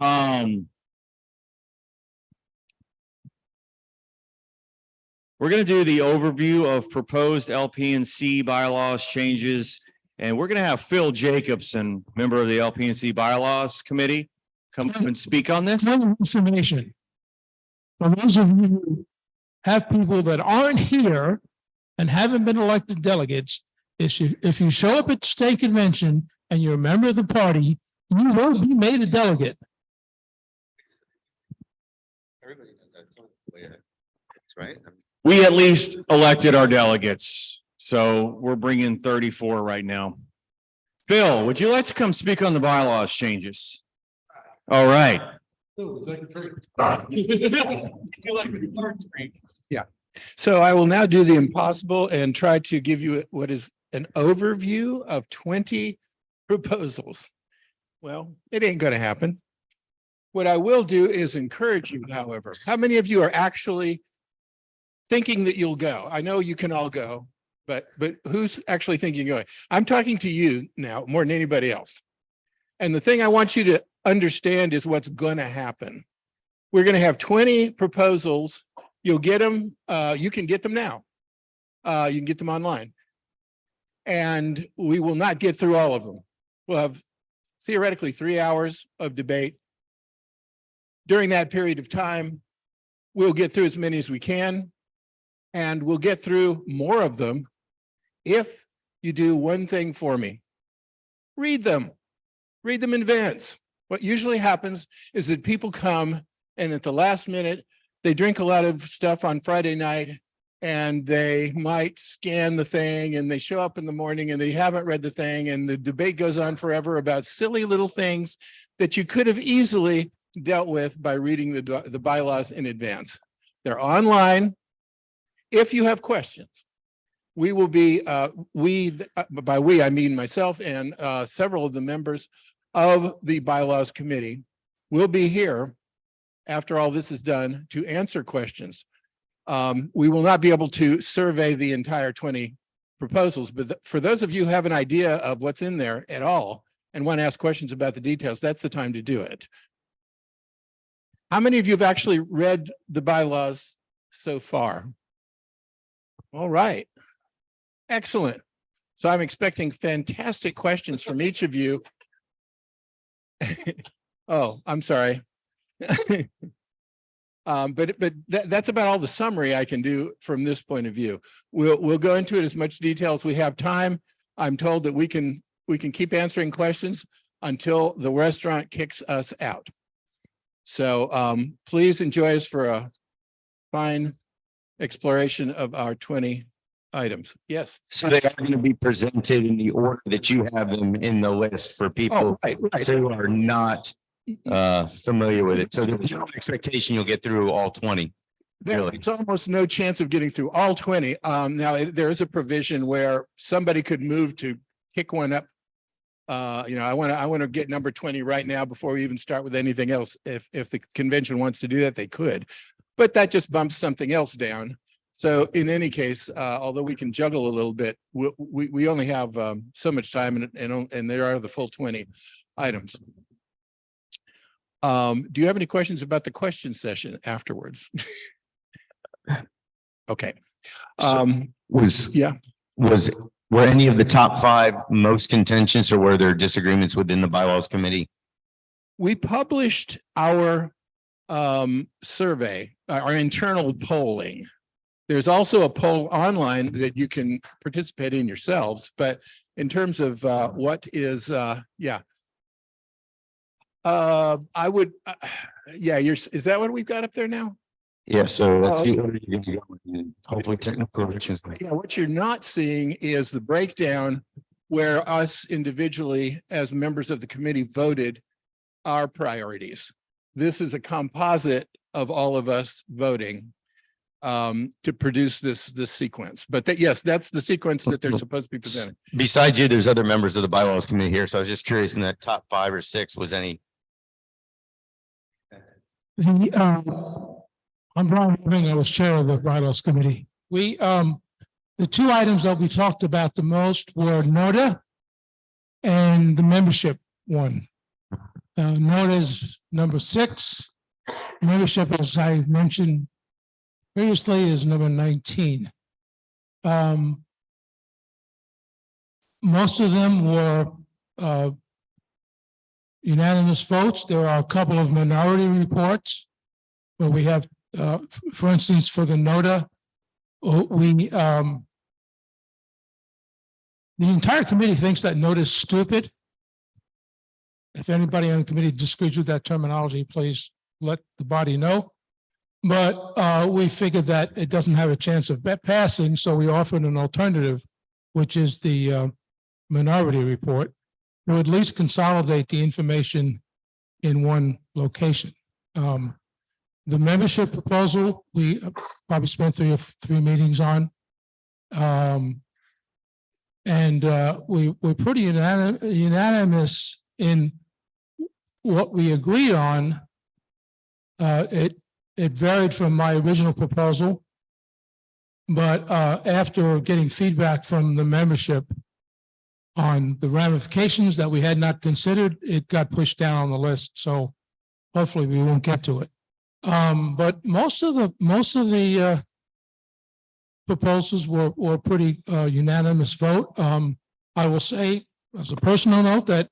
We're going to do the overview of proposed LPNC bylaws changes, and we're going to have Phil Jacobson, member of the LPNC Bylaws Committee, come up and speak on this. Information. For those of you who have people that aren't here and haven't been elected delegates, if you show up at the state convention and you're a member of the party, you will be made a delegate. Everybody knows that. That's right. We at least elected our delegates, so we're bringing 34 right now. Phil, would you like to come speak on the bylaws changes? All right. Yeah. So I will now do the impossible and try to give you what is an overview of 20 proposals. Well, it ain't going to happen. What I will do is encourage you, however. How many of you are actually thinking that you'll go? I know you can all go, but who's actually thinking going? I'm talking to you now more than anybody else. And the thing I want you to understand is what's going to happen. We're going to have 20 proposals. You'll get them, you can get them now. You can get them online. And we will not get through all of them. We'll have theoretically 3 hours of debate. During that period of time, we'll get through as many as we can. And we'll get through more of them if you do one thing for me. Read them. Read them in advance. What usually happens is that people come and at the last minute, they drink a lot of stuff on Friday night and they might scan the thing and they show up in the morning and they haven't read the thing and the debate goes on forever about silly little things that you could have easily dealt with by reading the bylaws in advance. They're online. If you have questions, we will be, by we, I mean myself and several of the members of the Bylaws Committee will be here after all this is done to answer questions. We will not be able to survey the entire 20 proposals, but for those of you who have an idea of what's in there at all and want to ask questions about the details, that's the time to do it. How many of you have actually read the bylaws so far? All right. Excellent. So I'm expecting fantastic questions from each of you. Oh, I'm sorry. But that's about all the summary I can do from this point of view. We'll go into it as much detail as we have time. I'm told that we can keep answering questions until the restaurant kicks us out. So please enjoy us for a fine exploration of our 20 items. Yes. So they are going to be presented in the order that you have them in the list for people right. who are not familiar with it. So there's no expectation you'll get through all 20. Really. There's almost no chance of getting through all 20. Now there is a provision where somebody could move to kick one up. I want to get number 20 right now before we even start with anything else. If the convention wants to do that, they could, but that just bumps something else down. So in any case, although we can juggle a little bit, we only have so much time and there are the full 20 items. Do you have any questions about the question session afterwards? Okay. Were any of the top 5 most contentious, or were there disagreements within the bylaws committee? We published our survey, our internal polling. There's also a poll online that you can participate in yourselves, but in terms of what is, I would, is that what we've got up there now? Yeah, so that's the order you're going to go in. Hopefully technical corrections. Yeah, what you're not seeing is the breakdown where us individually as members of the committee voted our priorities. This is a composite of all of us voting to produce this sequence. But yes, that's the sequence that they're supposed to be presenting. Besides you, there's other members of the bylaws committee here. So I was just curious, in that top 5 or 6, was any? I'm Brian Irving. I was chair of the bylaws committee. The 2 items that we talked about the most were NOTA and the membership one. NOTA is number 6. Membership, as I mentioned previously, is number 19. Most of them were unanimous votes. There are a couple of minority reports where we have, for instance, for the NOTA, the entire committee thinks that NOTA is stupid. If anybody on the committee disagrees with that terminology, please let the body know. But we figured that it doesn't have a chance of passing, so we offered an alternative, which is the minority report, to at least consolidate the information in one location. The membership proposal, we probably spent 3 meetings on. And we're pretty unanimous in what we agreed on. It varied from my original proposal, but after getting feedback from the membership on the ramifications that we had not considered, it got pushed down on the list. So hopefully we won't get to it. But most of the proposals were pretty unanimous vote. I will say, as a personal note, that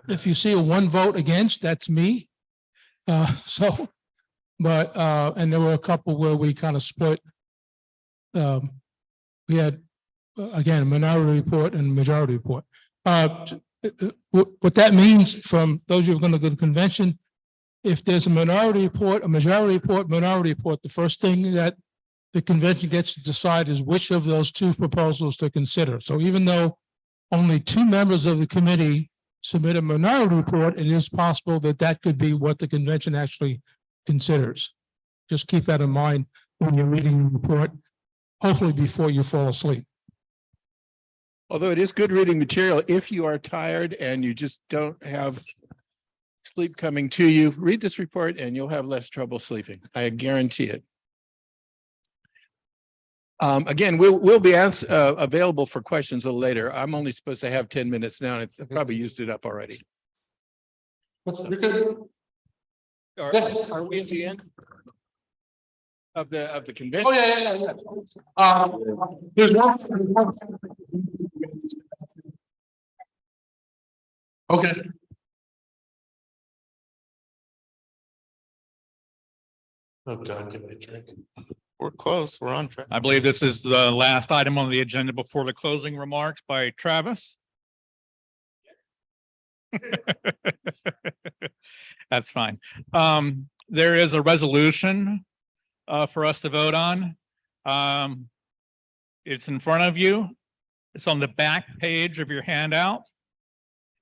if you see a one vote against, that's me. So, but, and there were a couple where we kind of split. We had, again, a minority report and majority report. What that means from those of you who are going to go to the convention, if there's a minority report, a majority report, minority report, the first thing that the convention gets to decide is which of those two proposals to consider. So even though only 2 members of the committee submit a minority report, it is possible that that could be what the convention actually considers. Just keep that in mind when you're reading the report, hopefully before you fall asleep. Although it is good reading material, if you are tired and you just don't have sleep coming to you, read this report and you'll have less trouble sleeping. I guarantee it. Again, we'll be available for questions a little later. I'm only supposed to have 10 minutes now, and I've probably used it up already. You're good. Are we at the end of the convention? Oh, yeah. There's one. Okay. Oh, God, give me a drink. We're close. We're on track. I believe this is the last item on the agenda before the closing remarks by Travis. That's fine. There is a resolution for us to vote on. It's in front of you. It's on the back page of your handout.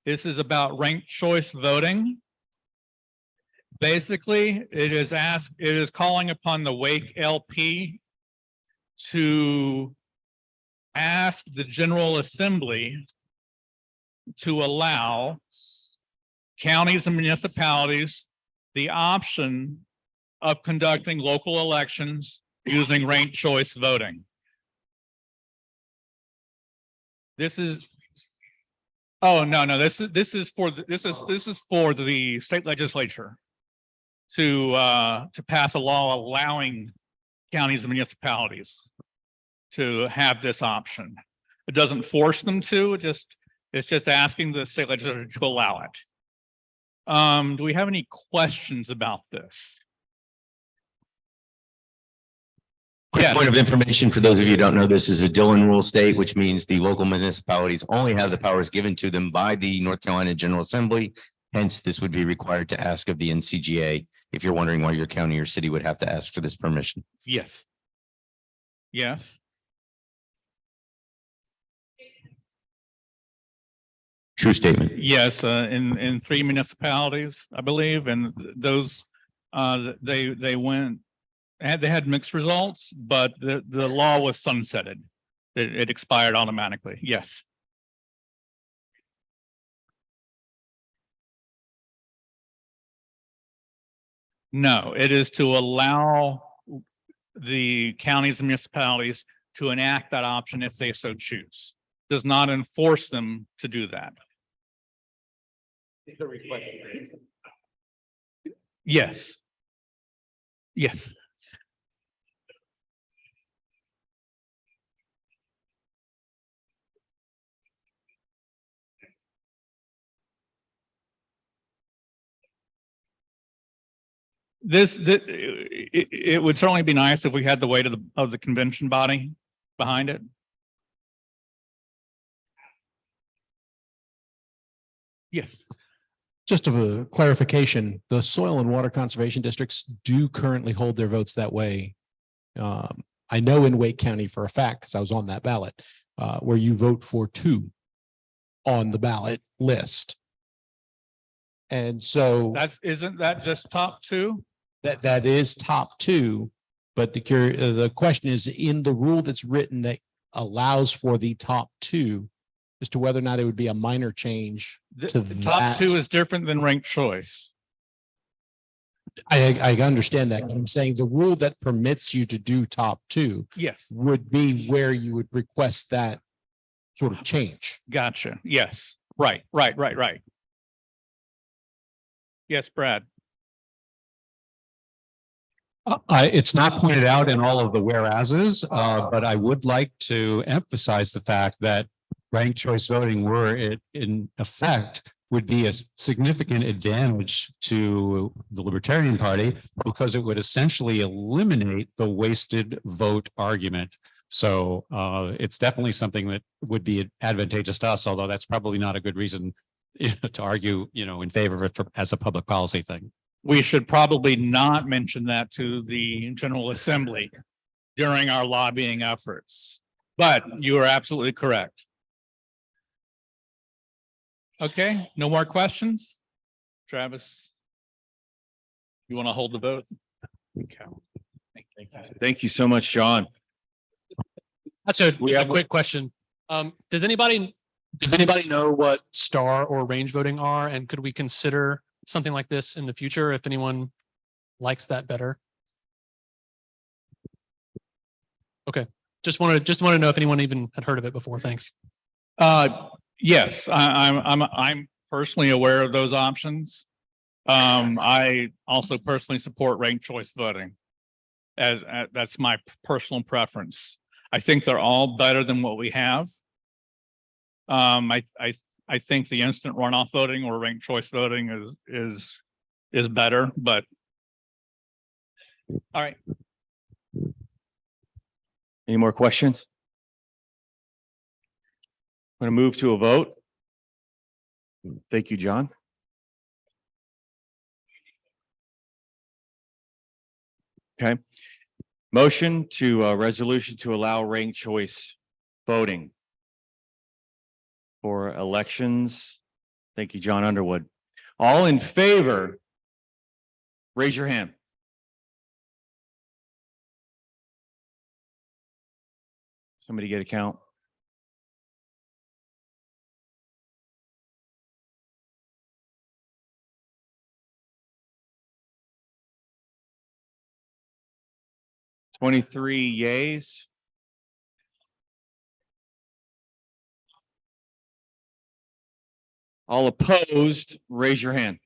This is about ranked choice voting. Basically, it is calling upon the WakeLP to ask the General Assembly to allow counties and municipalities the option of conducting local elections using ranked choice voting. This is, oh, no, this is for the state legislature to pass a law allowing counties and municipalities to have this option. It doesn't force them to, it's just asking the state legislature to allow it. Do we have any questions about this? Quick point of information for those of you who don't know, this is a Dillon rule state, which means the local municipalities only have the powers given to them by the North Carolina General Assembly. Hence, this would be required to ask of the NCGA if you're wondering why your county or city would have to ask for this permission. Yes. Yes. True statement. Yes, in 3 municipalities, I believe, and those they went. They had mixed results, but the law was sunsetted. It expired automatically. Yes. No, it is to allow the counties and municipalities to enact that option if they so choose. Does not enforce them to do that. Yes. Yes. It would certainly be nice if we had the weight of the convention body behind it. Yes. Just a clarification, the soil and water conservation districts do currently hold their votes that way. I know in Wake County for a fact, because I was on that ballot, where you vote for 2 on the ballot list. And so Isn't that just top 2? that is top 2, but the question is in the rule that's written that allows for the top 2 as to whether or not it would be a minor change to The top 2 is different than ranked choice. I understand that. I'm saying the rule that permits you to do top 2 Yes. would be where you would request that sort of change. Gotcha. Yes. Right. Yes, Brad. It's not pointed out in all of the whereases, but I would like to emphasize the fact that ranked choice voting, were it in effect, would be a significant advantage to the Libertarian Party because it would essentially eliminate the wasted vote argument. So it's definitely something that would be advantageous to us, although that's probably not a good reason to argue, in favor of it as a public policy thing. We should probably not mention that to the General Assembly during our lobbying efforts, but you are absolutely correct. Okay, no more questions? Travis? You want to hold the vote? Okay. Thank you so much, John. That's a quick question. Does anybody know what star or range voting are? And could we consider something like this in the future if anyone likes that better? Okay, just want to know if anyone even had heard of it before. Thanks. Yes, I'm personally aware of those options. I also personally support ranked choice voting. As that's my personal preference. I think they're all better than what we have. I think the instant runoff voting or ranked choice voting is better, but all right. Any more questions? I'm going to move to a vote. Thank you, John. Okay. Motion to resolution to allow ranked choice voting for elections. Thank you, John Underwood. All in favor, raise your hand. Somebody get a count. $23 yays. All opposed, raise your hand.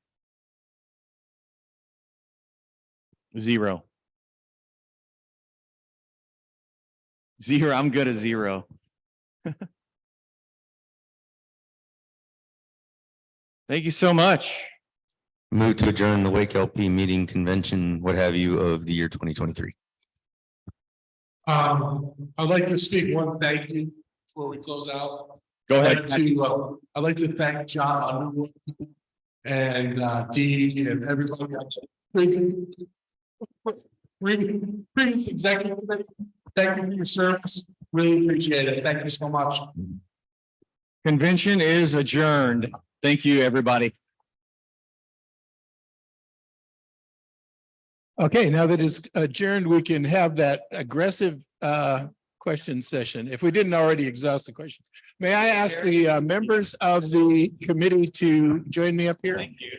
0. 0, I'm good at 0. Thank you so much. Move to adjourn the WakeLP meeting, convention, what have you, of the year 2023. I'd like to speak one thank you before we close out. Go ahead. I'd like to thank John Underwood and Dee and everybody else. Previous executive, thank you for your service. Really appreciate it. Thank you so much. Convention is adjourned. Thank you, everybody. Okay, now that it's adjourned, we can have that aggressive question session. If we didn't already exhaust the question, may I ask the members of the committee to join me up here? Thank you.